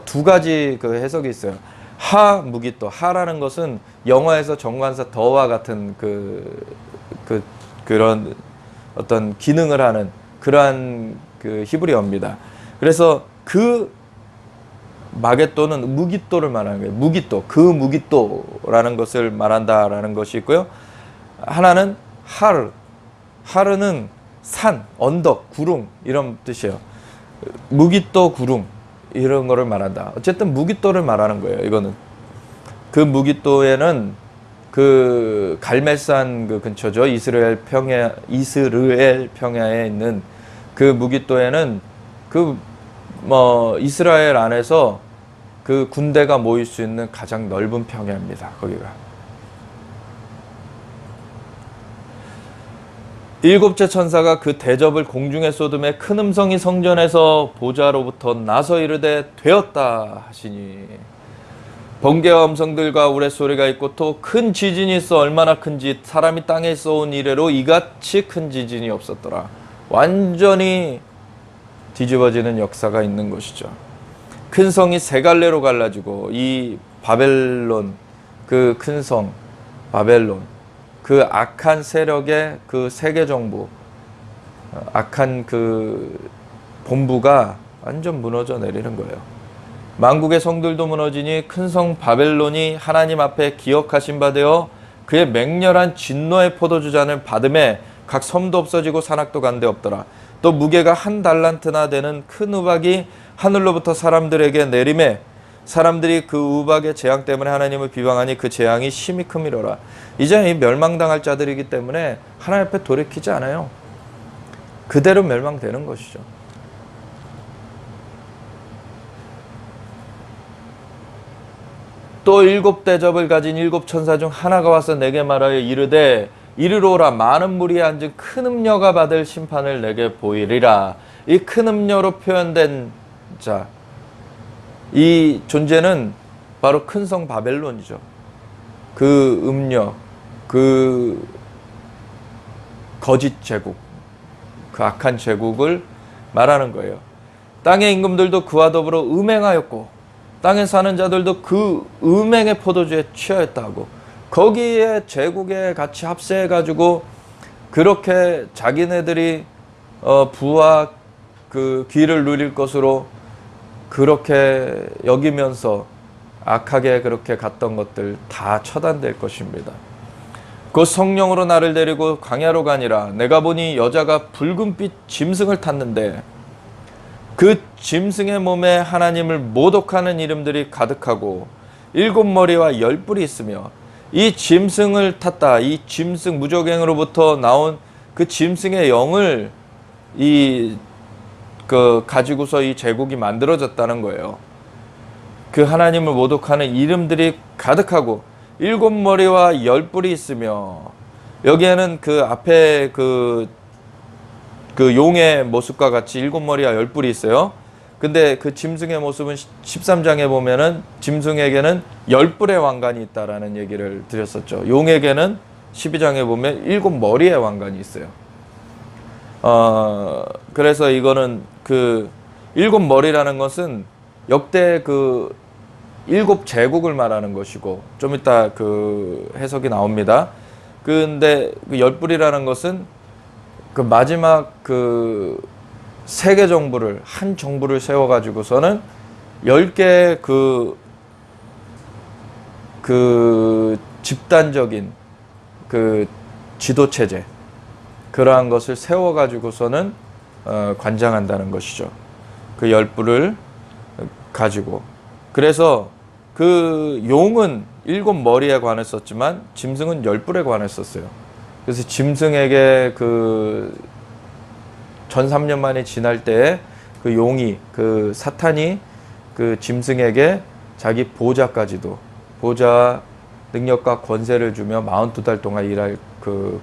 두 가지 그 해석이 있어요. 하 무기또, 하라는 것은 영어에서 정관사 더와 같은 그런 어떤 기능을 하는 그러한 그 히브리어입니다. 그래서 그 마겟도는 무기또를 말하는 거예요. 무기또, 그 무기또라는 것을 말한다라는 것이 있고요. 하나는 하르, 하르는 산, 언덕, 구름 이런 뜻이에요. 무기또 구름 이런 거를 말한다. 어쨌든 무기또를 말하는 거예요. 이거는 그 무기또에는 그 갈멜산 그 근처죠. 이스라엘 평야에 있는 그 무기또에는 그 이스라엘 안에서 그 군대가 모일 수 있는 가장 넓은 평야입니다. 거기가. 일곱째 천사가 그 대접을 공중에 쏟음에 큰 음성이 성전에서 보좌로부터 나서 이르되 되었다 하시니 번개와 음성들과 우레소리가 있고 또 큰 지진이 있어 얼마나 큰지 사람이 땅에 있어온 이래로 이같이 큰 지진이 없었더라. 완전히 뒤집어지는 역사가 있는 것이죠. 큰 성이 세 갈래로 갈라지고 이 바벨론, 그 큰 성 바벨론, 그 악한 세력의 그 세계 정부, 악한 그 본부가 완전 무너져 내리는 거예요. 만국의 성들도 무너지니 큰 성 바벨론이 하나님 앞에 기억하신 바 되어 그의 맹렬한 진노의 포도주 잔을 받음에 각 섬도 없어지고 산악도 간데 없더라. 또 무게가 한 달란트나 되는 큰 우박이 하늘로부터 사람들에게 내림에 사람들이 그 우박의 재앙 때문에 하나님을 비방하니 그 재앙이 심히 크미로라. 이제 이 멸망당할 자들이기 때문에 하나님 앞에 돌이키지 않아요. 그대로 멸망되는 것이죠. 또 일곱 대접을 가진 일곱 천사 중 하나가 와서 내게 말하여 이르되 이르로라, 많은 무리에 앉은 큰 음녀가 받을 심판을 내게 보이리라. 이 큰 음녀로 표현된 자, 이 존재는 바로 큰 성 바벨론이죠. 그 음녀, 그 거짓 제국, 그 악한 제국을 말하는 거예요. 땅의 임금들도 그와 더불어 음행하였고 땅에 사는 자들도 그 음행의 포도주에 취하였다고, 거기에 제국에 같이 합세해가지고 그렇게 자기네들이 부와 그 귀를 누릴 것으로 그렇게 여기면서 악하게 그렇게 갔던 것들 다 처단될 것입니다. 그 성령으로 나를 데리고 광야로 가니라. 내가 보니 여자가 붉은빛 짐승을 탔는데 그 짐승의 몸에 하나님을 모독하는 이름들이 가득하고 7머리와 10뿔이 있으며 이 짐승을 탔다. 이 짐승 무적행으로부터 나온 그 짐승의 영을 가지고서 이 제국이 만들어졌다는 거예요. 그 하나님을 모독하는 이름들이 가득하고 7머리와 10뿔이 있으며, 여기에는 그 앞에 그 용의 모습과 같이 7머리와 10뿔이 있어요. 근데 그 짐승의 모습은 13장에 보면은 짐승에게는 10뿔의 왕관이 있다라는 얘기를 드렸었죠. 용에게는 12장에 보면 7머리의 왕관이 있어요. 그래서 이거는 그 7머리라는 것은 역대 그 7제국을 말하는 것이고, 좀 이따 그 해석이 나옵니다. 근데 그 10뿔이라는 것은 그 마지막 그 세계 정부를, 한 정부를 세워가지고서는 10개의 그 집단적인 그 지도체제, 그러한 것을 세워가지고서는 관장한다는 것이죠. 그 10뿔을 가지고. 그래서 그 용은 7머리에 관했었지만 짐승은 10뿔에 관했었어요. 그래서 짐승에게 그 전 3년만에 지날 때에 그 용이, 그 사탄이 그 짐승에게 자기 보좌까지도, 보좌 능력과 권세를 주며 42달 동안 일할 그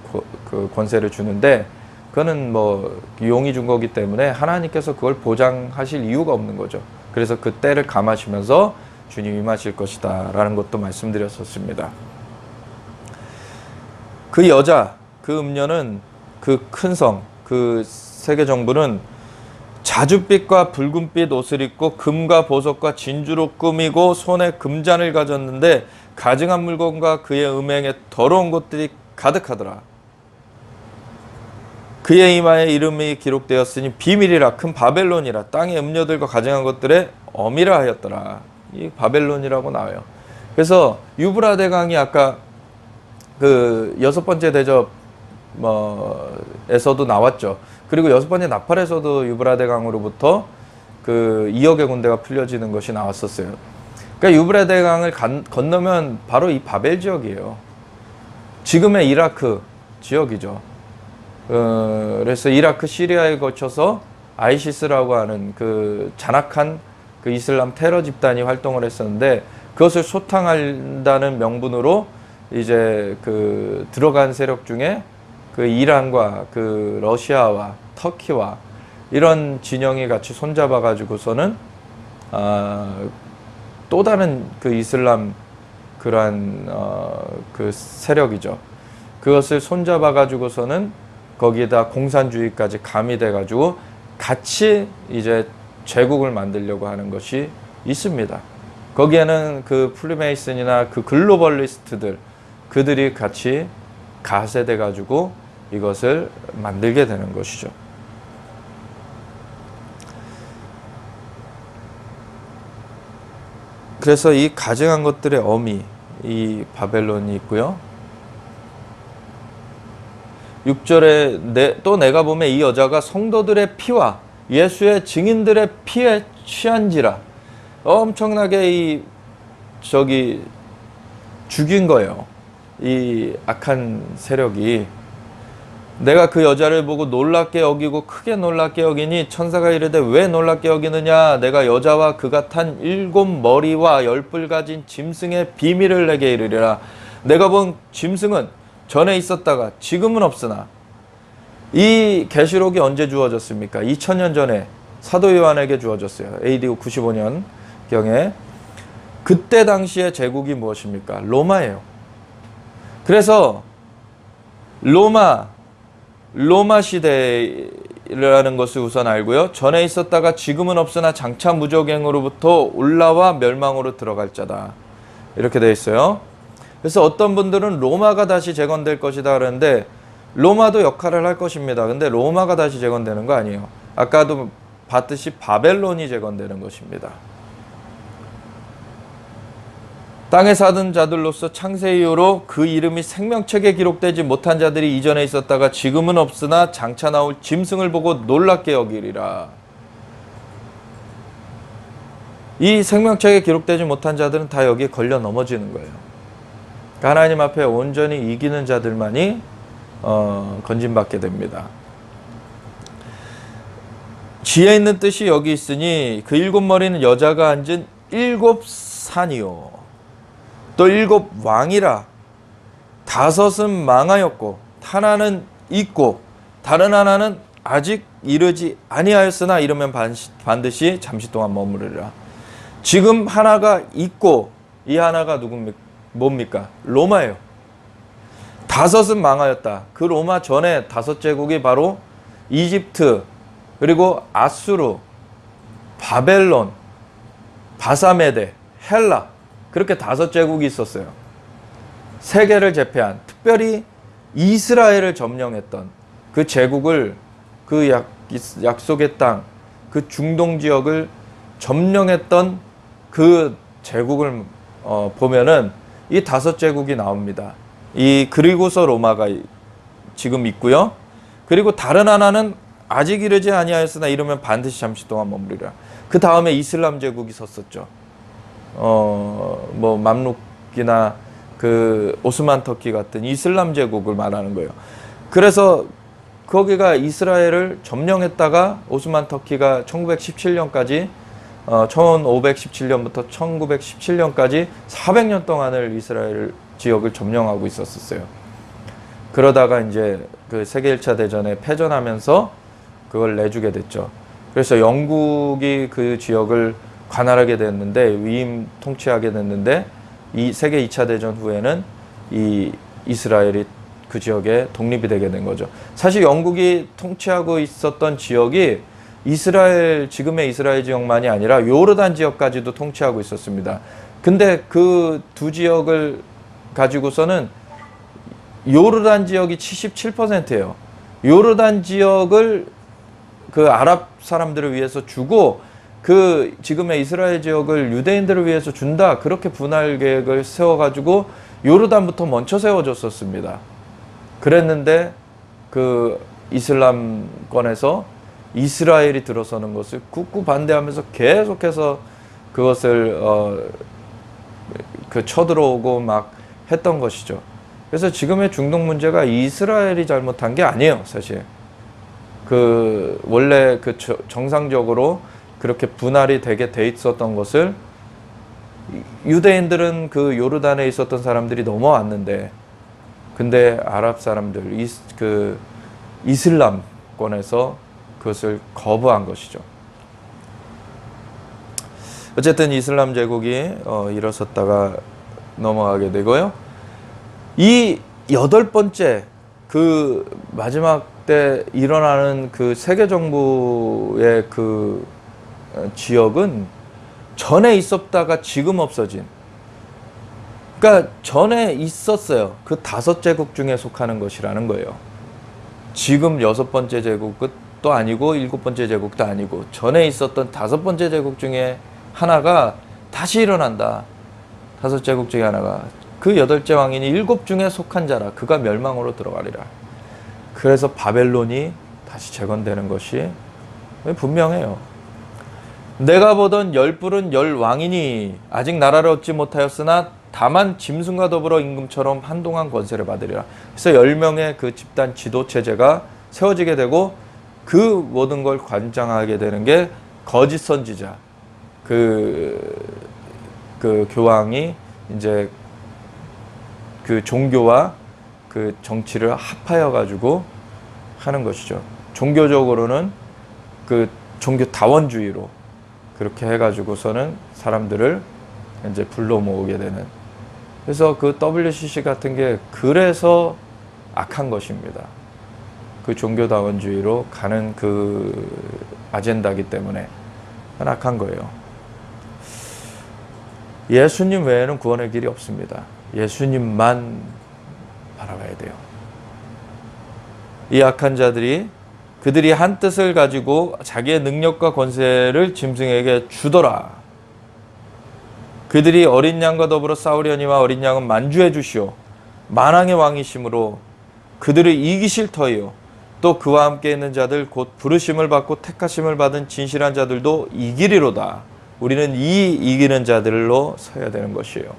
권세를 주는데, 그거는 뭐 용이 준 거기 때문에 하나님께서 그걸 보장하실 이유가 없는 거죠. 그래서 그 때를 감하시면서 주님 임하실 것이다 라는 것도 말씀드렸었습니다. 그 여자, 그 음녀는, 그 큰 성, 그 세계 정부는 자줏빛과 붉은빛 옷을 입고 금과 보석과 진주로 꾸미고 손에 금잔을 가졌는데 가증한 물건과 그의 음행에 더러운 것들이 가득하더라. 그의 이마에 이름이 기록되었으니 비밀이라, 큰 바벨론이라, 땅의 음녀들과 가증한 것들의 어미라 하였더라. 이 바벨론이라고 나와요. 그래서 유브라데 강이 아까 그 6번째 대접에서도 나왔죠. 그리고 6번째 나팔에서도 유브라데 강으로부터 그 2억의 군대가 풀려지는 것이 나왔었어요. 그러니까 유브라데 강을 건너면 바로 이 바벨 지역이에요. 지금의 이라크 지역이죠. 그래서 이라크, 시리아에 거쳐서 아이시스라고 하는 그 잔악한 그 이슬람 테러 집단이 활동을 했었는데, 그것을 소탕한다는 명분으로 이제 그 들어간 세력 중에 그 이란과 그 러시아와 터키와 이런 진영이 같이 손잡아 가지고서는 또 다른 그 이슬람 그러한 그 세력이죠. 그것을 손잡아 가지고서는 거기에다 공산주의까지 가미돼 가지고 같이 이제 제국을 만들려고 하는 것이 있습니다. 거기에는 그 프리메이슨이나 그 글로벌리스트들, 그들이 같이 가세돼 가지고 이것을 만들게 되는 것이죠. 그래서 이 가증한 것들의 어미, 이 바벨론이 있고요. 6절에 또 내가 보면 이 여자가 성도들의 피와 예수의 증인들의 피에 취한지라. 엄청나게 죽인 거예요. 이 악한 세력이. 내가 그 여자를 보고 놀랍게 여기고 크게 놀랍게 여기니 천사가 이르되 왜 놀랍게 여기느냐. 내가 여자와 그가 탄 7머리와 10뿔 가진 짐승의 비밀을 내게 이르리라. 내가 본 짐승은 전에 있었다가 지금은 없으나. 이 계시록이 언제 주어졌습니까? 2000년 전에 사도 요한에게 주어졌어요. AD 95년 경에. 그때 당시의 제국이 무엇입니까? 로마예요. 그래서 로마 시대라는 것을 우선 알고요. 전에 있었다가 지금은 없으나 장차 무적행으로부터 올라와 멸망으로 들어갈 자다. 이렇게 되어 있어요. 그래서 어떤 분들은 로마가 다시 재건될 것이다 그러는데, 로마도 역할을 할 것입니다. 근데 로마가 다시 재건되는 거 아니에요. 아까도 받듯이 바벨론이 재건되는 것입니다. 땅에 사는 자들로서 창세 이후로 그 이름이 생명책에 기록되지 못한 자들이 이전에 있었다가 지금은 없으나 장차 나올 짐승을 보고 놀랍게 여기리라. 이 생명책에 기록되지 못한 자들은 다 여기에 걸려 넘어지는 거예요. 그러니까 하나님 앞에 온전히 이기는 자들만이 건진받게 됩니다. 지혜 있는 뜻이 여기 있으니 그 일곱 머리는 여자가 앉은 일곱 산이요 또 일곱 왕이라. 다섯은 망하였고 하나는 있고 다른 하나는 아직 이르지 아니하였으나 이르면 반드시 잠시 동안 머무르리라. 지금 하나가 있고 이 하나가 뭡니까? 로마예요. 다섯은 망하였다. 그 로마 전에 다섯 제국이 바로 이집트, 그리고 아수르, 바벨론, 바사메데, 헬라, 그렇게 다섯 제국이 있었어요. 세계를 제패한, 특별히 이스라엘을 점령했던 그 제국을, 그 약속의 땅, 그 중동 지역을 점령했던 그 제국을 보면은 이 다섯 제국이 나옵니다. 이 그리고서 로마가 지금 있고요. 그리고 다른 하나는 아직 이르지 아니하였으나 이르면 반드시 잠시 동안 머무리라. 그 다음에 이슬람 제국이 섰었죠. 뭐 맘룩이나 그 오스만 터키 같은 이슬람 제국을 말하는 거예요. 그래서 거기가 이스라엘을 점령했다가 오스만 터키가 1917년까지 1517년부터 1917년까지 400년 동안을 이스라엘 지역을 점령하고 있었어요. 그러다가 이제 그 세계 1차 대전에 패전하면서 그걸 내주게 됐죠. 그래서 영국이 그 지역을 관할하게 됐는데, 위임 통치하게 됐는데, 이 세계 2차 대전 후에는 이 이스라엘이 그 지역에 독립이 되게 된 거죠. 사실 영국이 통치하고 있었던 지역이 이스라엘, 지금의 이스라엘 지역만이 아니라 요르단 지역까지도 통치하고 있었습니다. 근데 그 두 지역을 가지고서는 요르단 지역이 77%예요. 요르단 지역을 그 아랍 사람들을 위해서 주고 그 지금의 이스라엘 지역을 유대인들을 위해서 준다. 그렇게 분할 계획을 세워가지고 요르단부터 먼저 세워줬었습니다. 그랬는데 그 이슬람권에서 이스라엘이 들어서는 것을 굳고 반대하면서 계속해서 그것을 쳐들어오고 막 했던 것이죠. 그래서 지금의 중동 문제가 이스라엘이 잘못한 게 아니에요, 사실. 원래 정상적으로 그렇게 분할이 되게 돼 있었던 것을 유대인들은 그 요르단에 있었던 사람들이 넘어왔는데, 근데 아랍 사람들, 이슬람권에서 그것을 거부한 것이죠. 어쨌든 이슬람 제국이 일어섰다가 넘어가게 되고요. 이 여덟 번째 그 마지막 때 일어나는 그 세계 정부의 그 지역은 전에 있었다가 지금 없어진, 그러니까 전에 있었어요. 그 다섯 제국 중에 속하는 것이라는 거예요. 지금 여섯 번째 제국은 또 아니고 일곱 번째 제국도 아니고 전에 있었던 다섯 번째 제국 중에 하나가 다시 일어난다. 다섯 제국 중에 하나가, 그 여덟째 왕인이 일곱 중에 속한 자라. 그가 멸망으로 들어가리라. 그래서 바벨론이 다시 재건되는 것이 분명해요. 내가 보던 열 뿔은 열 왕이니 아직 나라를 얻지 못하였으나 다만 짐승과 더불어 임금처럼 한동안 권세를 받으리라. 그래서 10명의 그 집단 지도 체제가 세워지게 되고 그 모든 걸 관장하게 되는 게 거짓 선지자, 그 교황이 이제 그 종교와 그 정치를 합하여 가지고 하는 것이죠. 종교적으로는 그 종교 다원주의로 그렇게 해가지고서는 사람들을 이제 불러 모으게 되는. 그래서 그 WCC 같은 게 그래서 악한 것입니다. 그 종교다원주의로 가는 그 아젠다이기 때문에 악한 거예요. 예수님 외에는 구원의 길이 없습니다. 예수님만 바라봐야 돼요. 이 악한 자들이 그들이 한 뜻을 가지고 자기의 능력과 권세를 짐승에게 주더라. 그들이 어린 양과 더불어 싸우려니와 어린 양은 만주해 주시오. 만왕의 왕이심으로 그들을 이기실 터이요. 또 그와 함께 있는 자들 곧 부르심을 받고 택하심을 받은 진실한 자들도 이기리로다. 우리는 이 이기는 자들로 서야 되는 것이에요.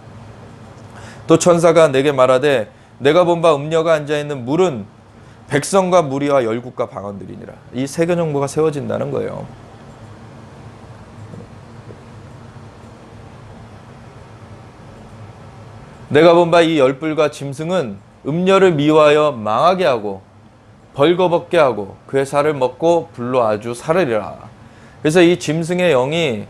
또 천사가 내게 말하되 내가 본 바 음녀가 앉아있는 물은 백성과 무리와 열국과 방언들이니라. 이 세계 정부가 세워진다는 거예요. 내가 본 바 이 열불과 짐승은 음녀를 미워하여 망하게 하고 벌거벗게 하고 그의 살을 먹고 불로 아주 살으리라. 그래서 이 짐승의 영이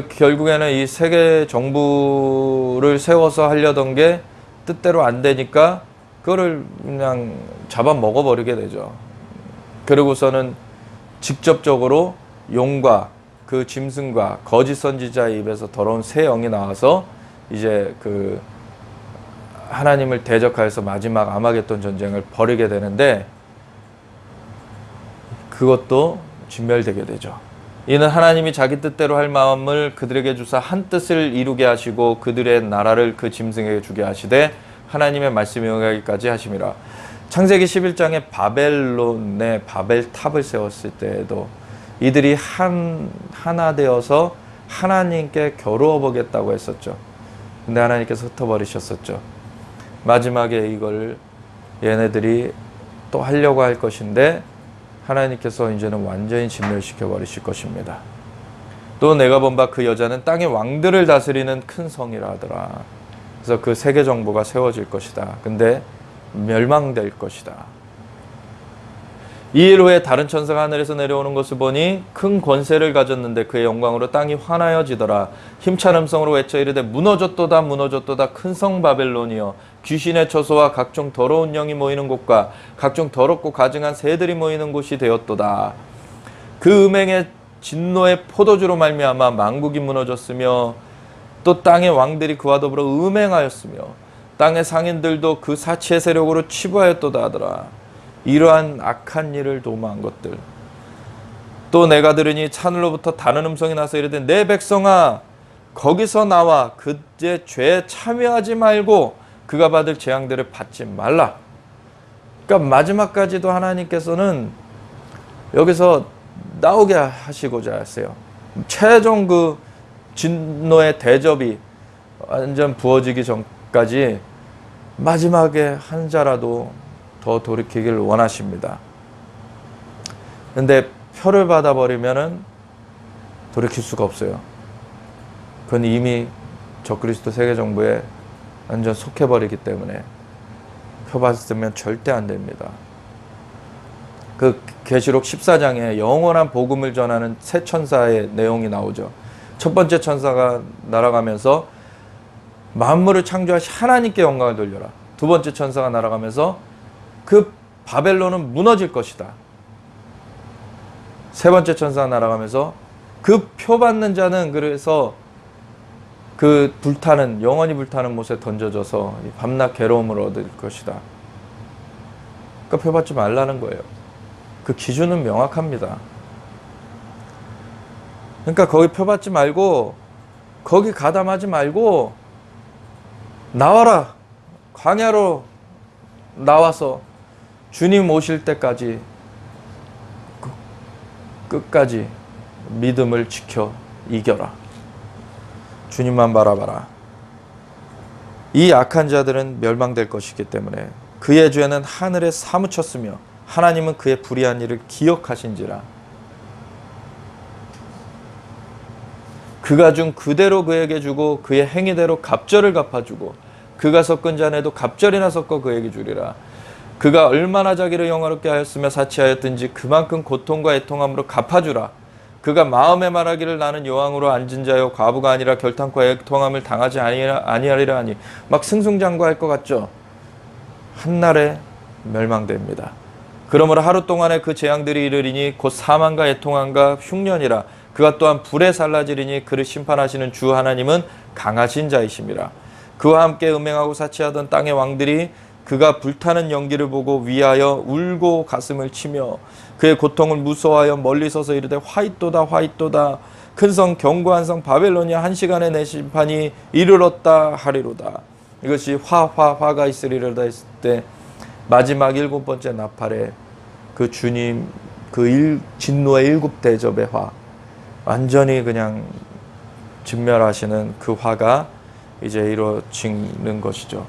결국에는 이 세계 정부를 세워서 하려던 게 뜻대로 안 되니까 그거를 그냥 잡아먹어버리게 되죠. 그러고서는 직접적으로 용과 그 짐승과 거짓 선지자의 입에서 더러운 새 영이 나와서 이제 그 하나님을 대적하여서 마지막 아마겟돈 전쟁을 벌이게 되는데, 그것도 진멸되게 되죠. 이는 하나님이 자기 뜻대로 할 마음을 그들에게 주사 한 뜻을 이루게 하시고 그들의 나라를 그 짐승에게 주게 하시되 하나님의 말씀이 응하기까지 하심이라. 창세기 11장에 바벨론의 바벨탑을 세웠을 때에도 이들이 하나 되어서 하나님께 겨루어 보겠다고 했었죠. 근데 하나님께서 흩어버리셨었죠. 마지막에 이걸 얘네들이 또 하려고 할 것인데 하나님께서 이제는 완전히 진멸시켜 버리실 것입니다. 또 내가 본 바 그 여자는 땅의 왕들을 다스리는 큰 성이라 하더라. 그래서 그 세계 정부가 세워질 것이다. 근데 멸망될 것이다. 이 일 후에 다른 천사가 하늘에서 내려오는 것을 보니 큰 권세를 가졌는데 그의 영광으로 땅이 환하여지더라. 힘찬 음성으로 외쳐 이르되 무너졌도다 무너졌도다 큰 성 바벨론이여, 귀신의 처소와 각종 더러운 영이 모이는 곳과 각종 더럽고 가증한 새들이 모이는 곳이 되었도다. 그 음행의 진노의 포도주로 말미암아 만국이 무너졌으며 또 땅의 왕들이 그와 더불어 음행하였으며 땅의 상인들도 그 사치의 세력으로 치부하였도다 하더라. 이러한 악한 일을 도모한 것들. 또 내가 들으니 하늘로부터 다른 음성이 나서 이르되 내 백성아 거기서 나와 그의 죄에 참여하지 말고 그가 받을 재앙들을 받지 말라. 그러니까 마지막까지도 하나님께서는 여기서 나오게 하시고자 하세요. 최종 그 진노의 대접이 완전 부어지기 전까지 마지막에 한 자라도 더 돌이키길 원하십니다. 근데 표를 받아버리면은 돌이킬 수가 없어요. 그건 이미 적그리스도 세계정부에 완전 속해버리기 때문에 표 받으면 절대 안 됩니다. 그 계시록 14장에 영원한 복음을 전하는 세 천사의 내용이 나오죠. 첫 번째 천사가 날아가면서 만물을 창조하신 하나님께 영광을 돌려라. 두 번째 천사가 날아가면서 그 바벨론은 무너질 것이다. 세 번째 천사가 날아가면서 그 표 받는 자는 그래서 그 불타는 영원히 불타는 못에 던져져서 밤낮 괴로움을 얻을 것이다. 그러니까 표 받지 말라는 거예요. 그 기준은 명확합니다. 그러니까 거기 표 받지 말고 거기 가담하지 말고 나와라. 광야로 나와서 주님 오실 때까지 끝까지 믿음을 지켜 이겨라. 주님만 바라봐라. 이 악한 자들은 멸망될 것이기 때문에 그의 죄는 하늘에 사무쳤으며 하나님은 그의 불의한 일을 기억하신지라. 그가 준 그대로 그에게 주고 그의 행위대로 갑절을 갚아주고 그가 섞은 잔에도 갑절이나 섞어 그에게 주리라. 그가 얼마나 자기를 영화롭게 하였으며 사치하였든지 그만큼 고통과 애통함으로 갚아주라. 그가 마음에 말하기를 나는 여왕으로 앉은 자요 과부가 아니라 결탄과 애통함을 당하지 아니하리라 하니 막 승승장구할 것 같죠. 한날에 멸망됩니다. 그러므로 하루 동안에 그 재앙들이 이르리니 곧 사망과 애통함과 흉년이라. 그가 또한 불에 살라지리니 그를 심판하시는 주 하나님은 강하신 자이심이라. 그와 함께 음행하고 사치하던 땅의 왕들이 그가 불타는 연기를 보고 위하여 울고 가슴을 치며 그의 고통을 무서워하여 멀리 서서 이르되 화이또다 화이또다 큰 성 견고한 성 바벨론이야 한 시간에 내 심판이 이르렀다 하리로다. 이것이 화가 있으리로다 했을 때 마지막 7번째 나팔에 그 주님 진노의 7대접의 화, 완전히 그냥 진멸하시는 그 화가 이제 이루어지는 것이죠.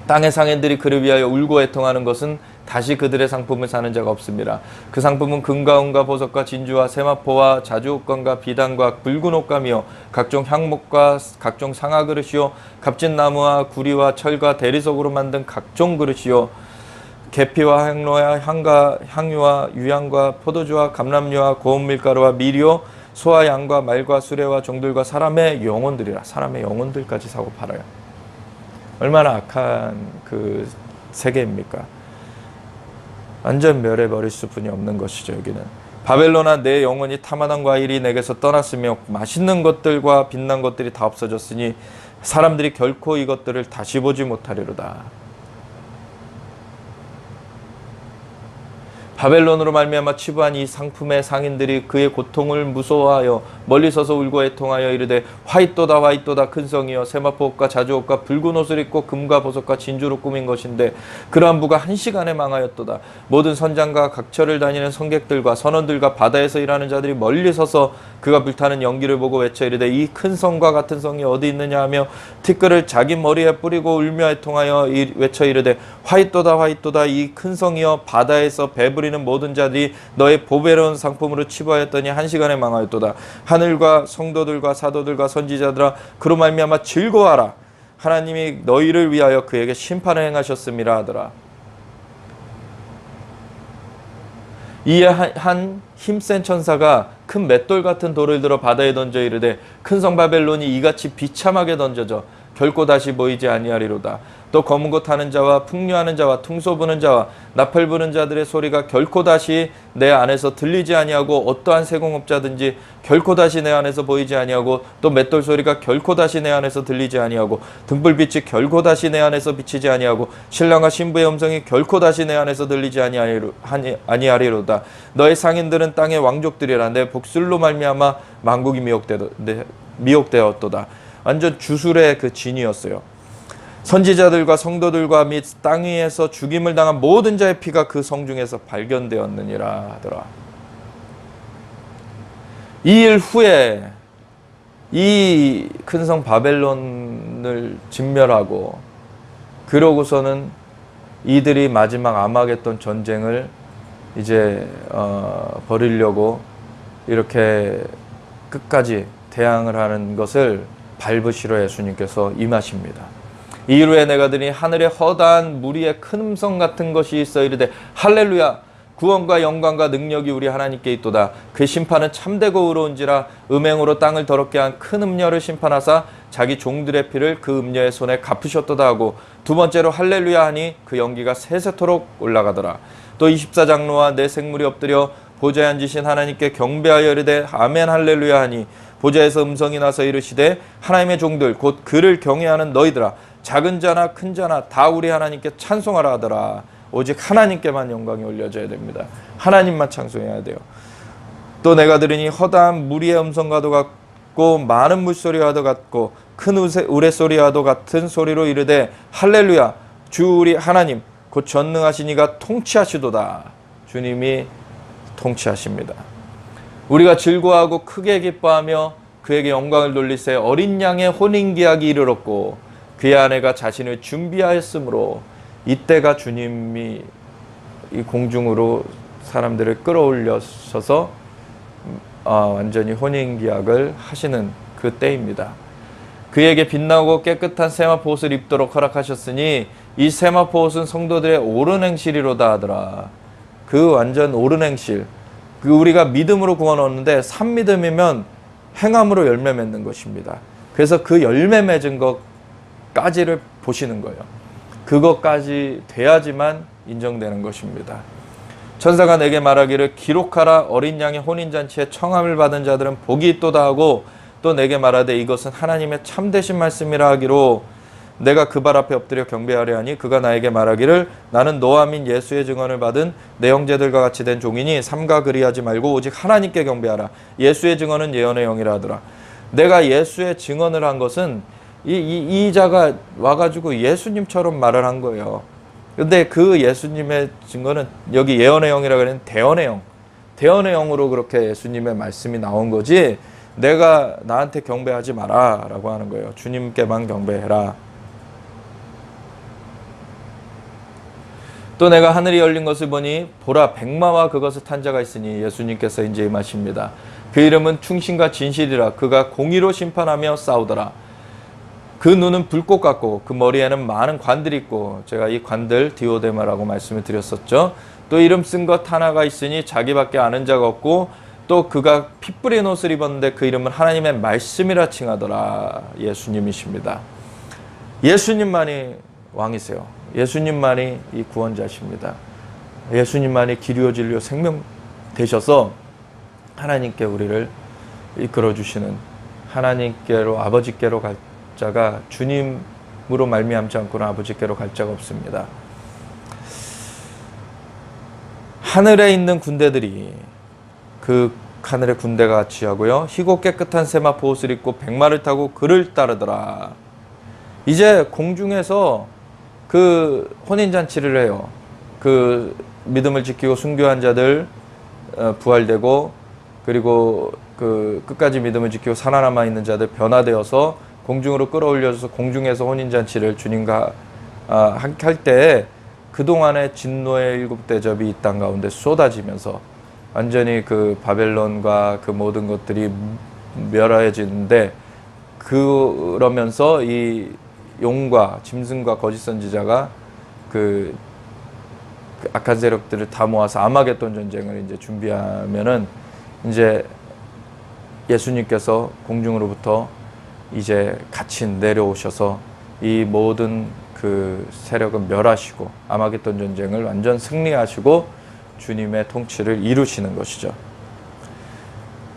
땅의 상인들이 그를 위하여 울고 애통하는 것은 다시 그들의 상품을 사는 자가 없습니다. 그 상품은 금과 은과 보석과 진주와 세마포와 자주옷감과 비단과 붉은 옷감이요 각종 향목과 각종 상아그릇이요 값진 나무와 구리와 철과 대리석으로 만든 각종 그릇이요 계피와 향로와 향유와 유향과 포도주와 감람류와 고운 밀가루와 밀이요 소와 양과 말과 수레와 종들과 사람의 영혼들이라. 사람의 영혼들까지 사고 팔아요. 얼마나 악한 그 세계입니까? 완전 멸해버릴 수뿐이 없는 것이죠. 여기는 바벨론아 내 영혼이 탐하던 과일이 내게서 떠났으며 맛있는 것들과 빛난 것들이 다 없어졌으니 사람들이 결코 이것들을 다시 보지 못하리로다. 바벨론으로 말미암아 치부한 이 상품의 상인들이 그의 고통을 무서워하여 멀리 서서 울고 애통하여 이르되 화이또다 화이또다 큰 성이여 세마포옷과 자주옷과 붉은 옷을 입고 금과 보석과 진주로 꾸민 것인데 그러한 부가 한 시간에 망하였도다. 모든 선장과 각처를 다니는 성객들과 선원들과 바다에서 일하는 자들이 멀리 서서 그가 불타는 연기를 보고 외쳐 이르되 이 큰 성과 같은 성이 어디 있느냐 하며 티끌을 자기 머리에 뿌리고 울며 애통하여 외쳐 이르되 화이또다 화이또다 이 큰 성이여 바다에서 배부리 모든 자들이 너의 보배로운 상품으로 치부하였더니 한 시간에 망하였도다. 하늘과 성도들과 사도들과 선지자들아 그로 말미암아 즐거워하라. 하나님이 너희를 위하여 그에게 심판을 행하셨음이라 하더라. 이에 한 힘센 천사가 큰 맷돌 같은 돌을 들어 바다에 던져 이르되 큰 성 바벨론이 이같이 비참하게 던져져 결코 다시 보이지 아니하리로다. 또 검은 것 타는 자와 풍류하는 자와 퉁소 부는 자와 나팔 부는 자들의 소리가 결코 다시 내 안에서 들리지 아니하고 어떠한 세공업자든지 결코 다시 내 안에서 보이지 아니하고 또 맷돌 소리가 결코 다시 내 안에서 들리지 아니하고 등불빛이 결코 다시 내 안에서 비치지 아니하고 신랑과 신부의 음성이 결코 다시 내 안에서 들리지 아니하리로다. 너의 상인들은 땅의 왕족들이라 내 복술로 말미암아 만국이 미혹되었도다. 완전 주술의 그 진이었어요. 선지자들과 성도들과 및 땅 위에서 죽임을 당한 모든 자의 피가 그 성 중에서 발견되었느니라 하더라. 이 일 후에 이 큰 성 바벨론을 진멸하고 그러고서는 이들이 마지막 아마겟돈 전쟁을 이제 벌이려고 이렇게 끝까지 대항을 하는 것을 밟으시러 예수님께서 임하십니다. 이후에 내가 들으니 하늘에 허다한 무리의 큰 음성 같은 것이 있어 이르되 할렐루야 구원과 영광과 능력이 우리 하나님께 있도다. 그 심판은 참되고 의로운지라 음행으로 땅을 더럽게 한 큰 음녀를 심판하사 자기 종들의 피를 그 음녀의 손에 갚으셨도다 하고 두 번째로 할렐루야 하니 그 연기가 세세토록 올라가더라. 또 24장로와 내 생물이 엎드려 보좌에 앉으신 하나님께 경배하여 이르되 아멘 할렐루야 하니 보좌에서 음성이 나서 이르시되 하나님의 종들 곧 그를 경외하는 너희들아 작은 자나 큰 자나 다 우리 하나님께 찬송하라 하더라. 오직 하나님께만 영광이 올려져야 됩니다. 하나님만 찬송해야 돼요. 또 내가 들으니 허다한 무리의 음성과도 같고 많은 물소리와도 같고 큰 우레소리와도 같은 소리로 이르되 할렐루야 주 우리 하나님 곧 전능하신 이가 통치하시도다. 주님이 통치하십니다. 우리가 즐거워하고 크게 기뻐하며 그에게 영광을 돌리세 어린 양의 혼인기약이 이르렀고 그의 아내가 자신을 준비하였으므로 이때가 주님이 이 공중으로 사람들을 끌어올려셔서 완전히 혼인기약을 하시는 그 때입니다. 그에게 빛나고 깨끗한 세마포 옷을 입도록 허락하셨으니 이 세마포 옷은 성도들의 옳은 행실이로다 하더라. 그 완전 옳은 행실. 그 우리가 믿음으로 구원 얻는데 산믿음이면 행함으로 열매 맺는 것입니다. 그래서 그 열매 맺은 것까지를 보시는 거예요. 그것까지 돼야지만 인정되는 것입니다. 천사가 내게 말하기를 기록하라 어린 양의 혼인잔치에 청함을 받은 자들은 복이 있도다 하고 또 내게 말하되 이것은 하나님의 참되신 말씀이라 하기로 내가 그 발 앞에 엎드려 경배하려 하니 그가 나에게 말하기를 나는 너와 민 예수의 증언을 받은 내 형제들과 같이 된 종이니 삼가 그리하지 말고 오직 하나님께 경배하라. 예수의 증언은 예언의 영이라 하더라. 내가 예수의 증언을 한 것은 이 자가 와가지고 예수님처럼 말을 한 거예요. 근데 그 예수님의 증거는 여기 예언의 영이라고 하는 대언의 영. 대언의 영으로 그렇게 예수님의 말씀이 나온 거지 내가 나한테 경배하지 마라 라고 하는 거예요. 주님께만 경배해라. 또 내가 하늘이 열린 것을 보니 보라 백마와 그것을 탄 자가 있으니 예수님께서 이제 임하십니다. 그 이름은 충신과 진실이라. 그가 공의로 심판하며 싸우더라. 그 눈은 불꽃 같고 그 머리에는 많은 관들이 있고, 제가 이 관들 디오데마라고 말씀을 드렸었죠. 또 이름 쓴 것 하나가 있으니 자기밖에 아는 자가 없고, 또 그가 피 뿌린 옷을 입었는데 그 이름은 하나님의 말씀이라 칭하더라. 예수님이십니다. 예수님만이 왕이세요. 예수님만이 이 구원자십니다. 예수님만이 길이요 진리요 생명 되셔서 하나님께 우리를 이끌어 주시는, 하나님께로 아버지께로 갈 자가 주님으로 말미암지 않고는 아버지께로 갈 자가 없습니다. 하늘에 있는 군대들이 그 하늘의 군대가 같이 하고요, 희고 깨끗한 세마포 옷을 입고 백마를 타고 그를 따르더라. 이제 공중에서 그 혼인잔치를 해요. 그 믿음을 지키고 순교한 자들 부활되고, 그리고 그 끝까지 믿음을 지키고 살아남아 있는 자들 변화되어서 공중으로 끌어올려져서 공중에서 혼인잔치를 주님과 할 때에 그동안의 진노의 일곱 대접이 이 땅 가운데 쏟아지면서 완전히 그 바벨론과 그 모든 것들이 멸하여지는데, 그러면서 이 용과 짐승과 거짓 선지자가 그 악한 세력들을 다 모아서 아마겟돈 전쟁을 이제 준비하면은, 이제 예수님께서 공중으로부터 이제 같이 내려오셔서 이 모든 그 세력을 멸하시고 아마겟돈 전쟁을 완전 승리하시고 주님의 통치를 이루시는 것이죠.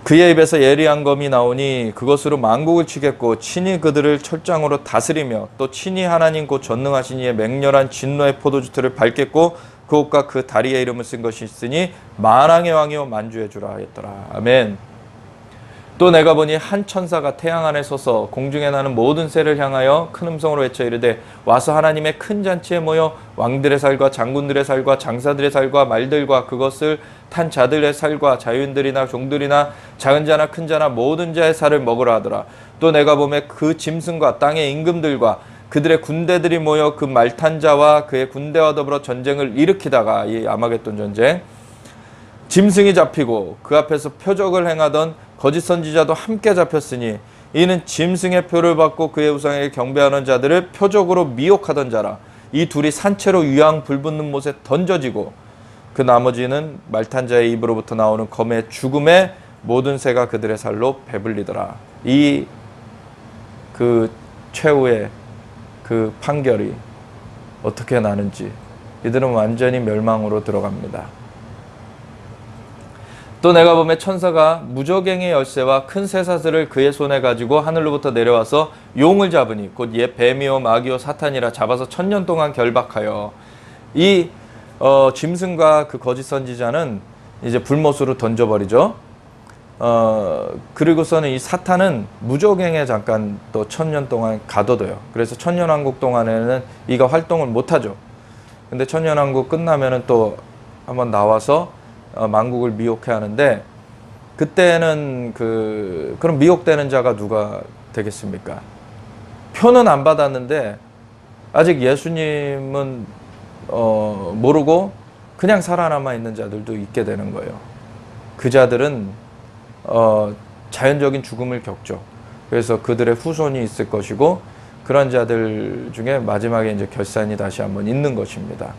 그의 입에서 예리한 검이 나오니 그것으로 만국을 치겠고 친히 그들을 철장으로 다스리며 또 친히 하나님 곧 전능하신 이의 맹렬한 진노의 포도주틀을 밟겠고 그 옷과 그 다리의 이름을 쓴 것이 있으니 만왕의 왕이요 만주의 주라 하였더라. 아멘. 또 내가 보니 한 천사가 태양 안에 서서 공중에 나는 모든 새를 향하여 큰 음성으로 외쳐 이르되 와서 하나님의 큰 잔치에 모여 왕들의 살과 장군들의 살과 장사들의 살과 말들과 그것을 탄 자들의 살과 자유인들이나 종들이나 작은 자나 큰 자나 모든 자의 살을 먹으라 하더라. 또 내가 보매 그 짐승과 땅의 임금들과 그들의 군대들이 모여 그 말탄 자와 그의 군대와 더불어 전쟁을 일으키다가, 이 아마겟돈 전쟁, 짐승이 잡히고 그 앞에서 표적을 행하던 거짓 선지자도 함께 잡혔으니 이는 짐승의 표를 받고 그의 우상에게 경배하는 자들을 표적으로 미혹하던 자라. 이 둘이 산채로 유황 불붙는 못에 던져지고 그 나머지는 말탄 자의 입으로부터 나오는 검의 죽음에 모든 새가 그들의 살로 배불리더라. 이 그 최후의 그 판결이 어떻게 나는지, 이들은 완전히 멸망으로 들어갑니다. 또 내가 보매 천사가 무저갱의 열쇠와 큰 쇠사슬을 그의 손에 가지고 하늘로부터 내려와서 용을 잡으니 곧 옛 뱀이요 마귀요 사탄이라 잡아서 1000년 동안 결박하여, 이 짐승과 그 거짓 선지자는 이제 불못으로 던져버리죠. 그리고서는 이 사탄은 무저갱에 잠깐 또 1000년 동안 가둬둬요. 그래서 천년왕국 동안에는 이가 활동을 못하죠. 근데 천년왕국 끝나면은 또 한번 나와서 만국을 미혹해 하는데, 그때는 그럼 미혹되는 자가 누가 되겠습니까? 표는 안 받았는데 아직 예수님은 모르고 그냥 살아남아 있는 자들도 있게 되는 거예요. 그 자들은 자연적인 죽음을 겪죠. 그래서 그들의 후손이 있을 것이고, 그런 자들 중에 마지막에 이제 결산이 다시 한번 있는 것입니다.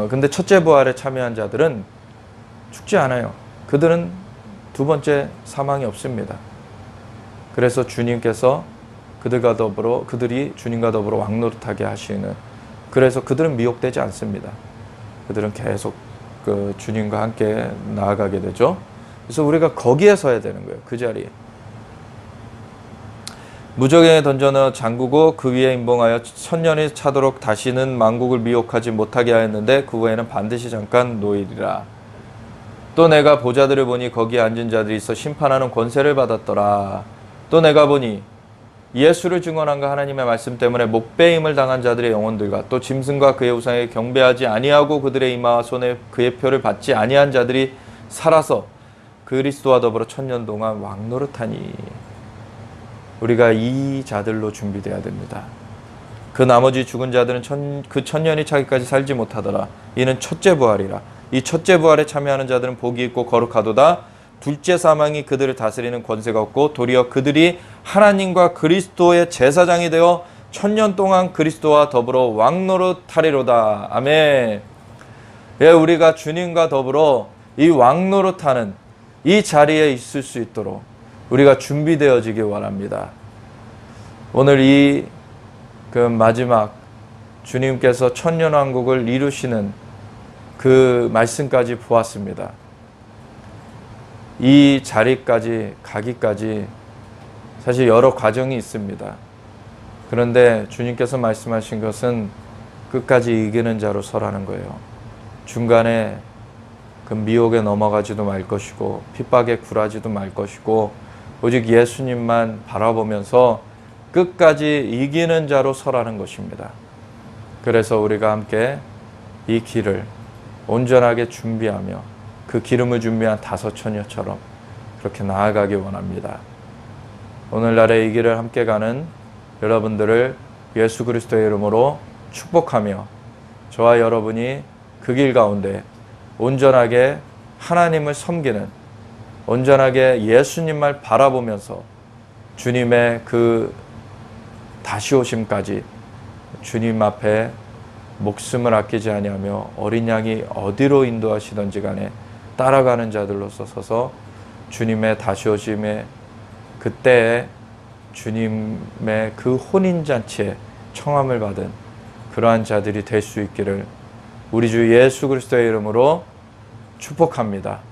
근데 첫째 부활에 참여한 자들은 죽지 않아요. 그들은 두 번째 사망이 없습니다. 그래서 주님께서 그들이 주님과 더불어 왕노릇하게 하시는, 그래서 그들은 미혹되지 않습니다. 그들은 계속 그 주님과 함께 나아가게 되죠. 그래서 우리가 거기에 서야 되는 거예요. 그 자리에. 무적행에 던져넣어 잠그고 그 위에 임봉하여 천년이 차도록 다시는 만국을 미혹하지 못하게 하였는데 그 후에는 반드시 잠깐 놓이리라. 또 내가 보좌들을 보니 거기에 앉은 자들이 있어 심판하는 권세를 받았더라. 또 내가 보니 예수를 증언한가 하나님의 말씀 때문에 목배임을 당한 자들의 영혼들과 또 짐승과 그의 우상에 경배하지 아니하고 그들의 이마와 손에 그의 표를 받지 아니한 자들이 살아서 그리스도와 더불어 천년 동안 왕노릇하니. 우리가 이 자들로 준비되어야 됩니다. 그 나머지 죽은 자들은 그 천년이 차기까지 살지 못하더라. 이는 첫째 부활이라. 이 첫째 부활에 참여하는 자들은 복이 있고 거룩하도다. 둘째 사망이 그들을 다스리는 권세가 없고 도리어 그들이 하나님과 그리스도의 제사장이 되어 천년 동안 그리스도와 더불어 왕노릇하리로다. 아멘. 예, 우리가 주님과 더불어 이 왕노릇하는 이 자리에 있을 수 있도록 우리가 준비되어지길 원합니다. 오늘 이 마지막 주님께서 천년왕국을 이루시는 그 말씀까지 보았습니다. 이 자리까지 가기까지 사실 여러 과정이 있습니다. 그런데 주님께서 말씀하신 것은 끝까지 이기는 자로 서라는 거예요. 중간에 그 미혹에 넘어가지도 말 것이고 핍박에 굴하지도 말 것이고 오직 예수님만 바라보면서 끝까지 이기는 자로 서라는 것입니다. 그래서 우리가 함께 이 길을 온전하게 준비하며 그 기름을 준비한 다섯 처녀처럼 그렇게 나아가기 원합니다. 오늘날의 이 길을 함께 가는 여러분들을 예수 그리스도의 이름으로 축복하며 저와 여러분이 그 길 가운데 온전하게 하나님을 섬기는 온전하게 예수님만 바라보면서 주님의 그 다시 오심까지 주님 앞에 목숨을 아끼지 아니하며 어린 양이 어디로 인도하시던지 간에 따라가는 자들로서 서서 주님의 다시 오심의 그때에 주님의 그 혼인잔치에 청함을 받은 그러한 자들이 될 수 있기를 우리 주 예수 그리스도의 이름으로 축복합니다.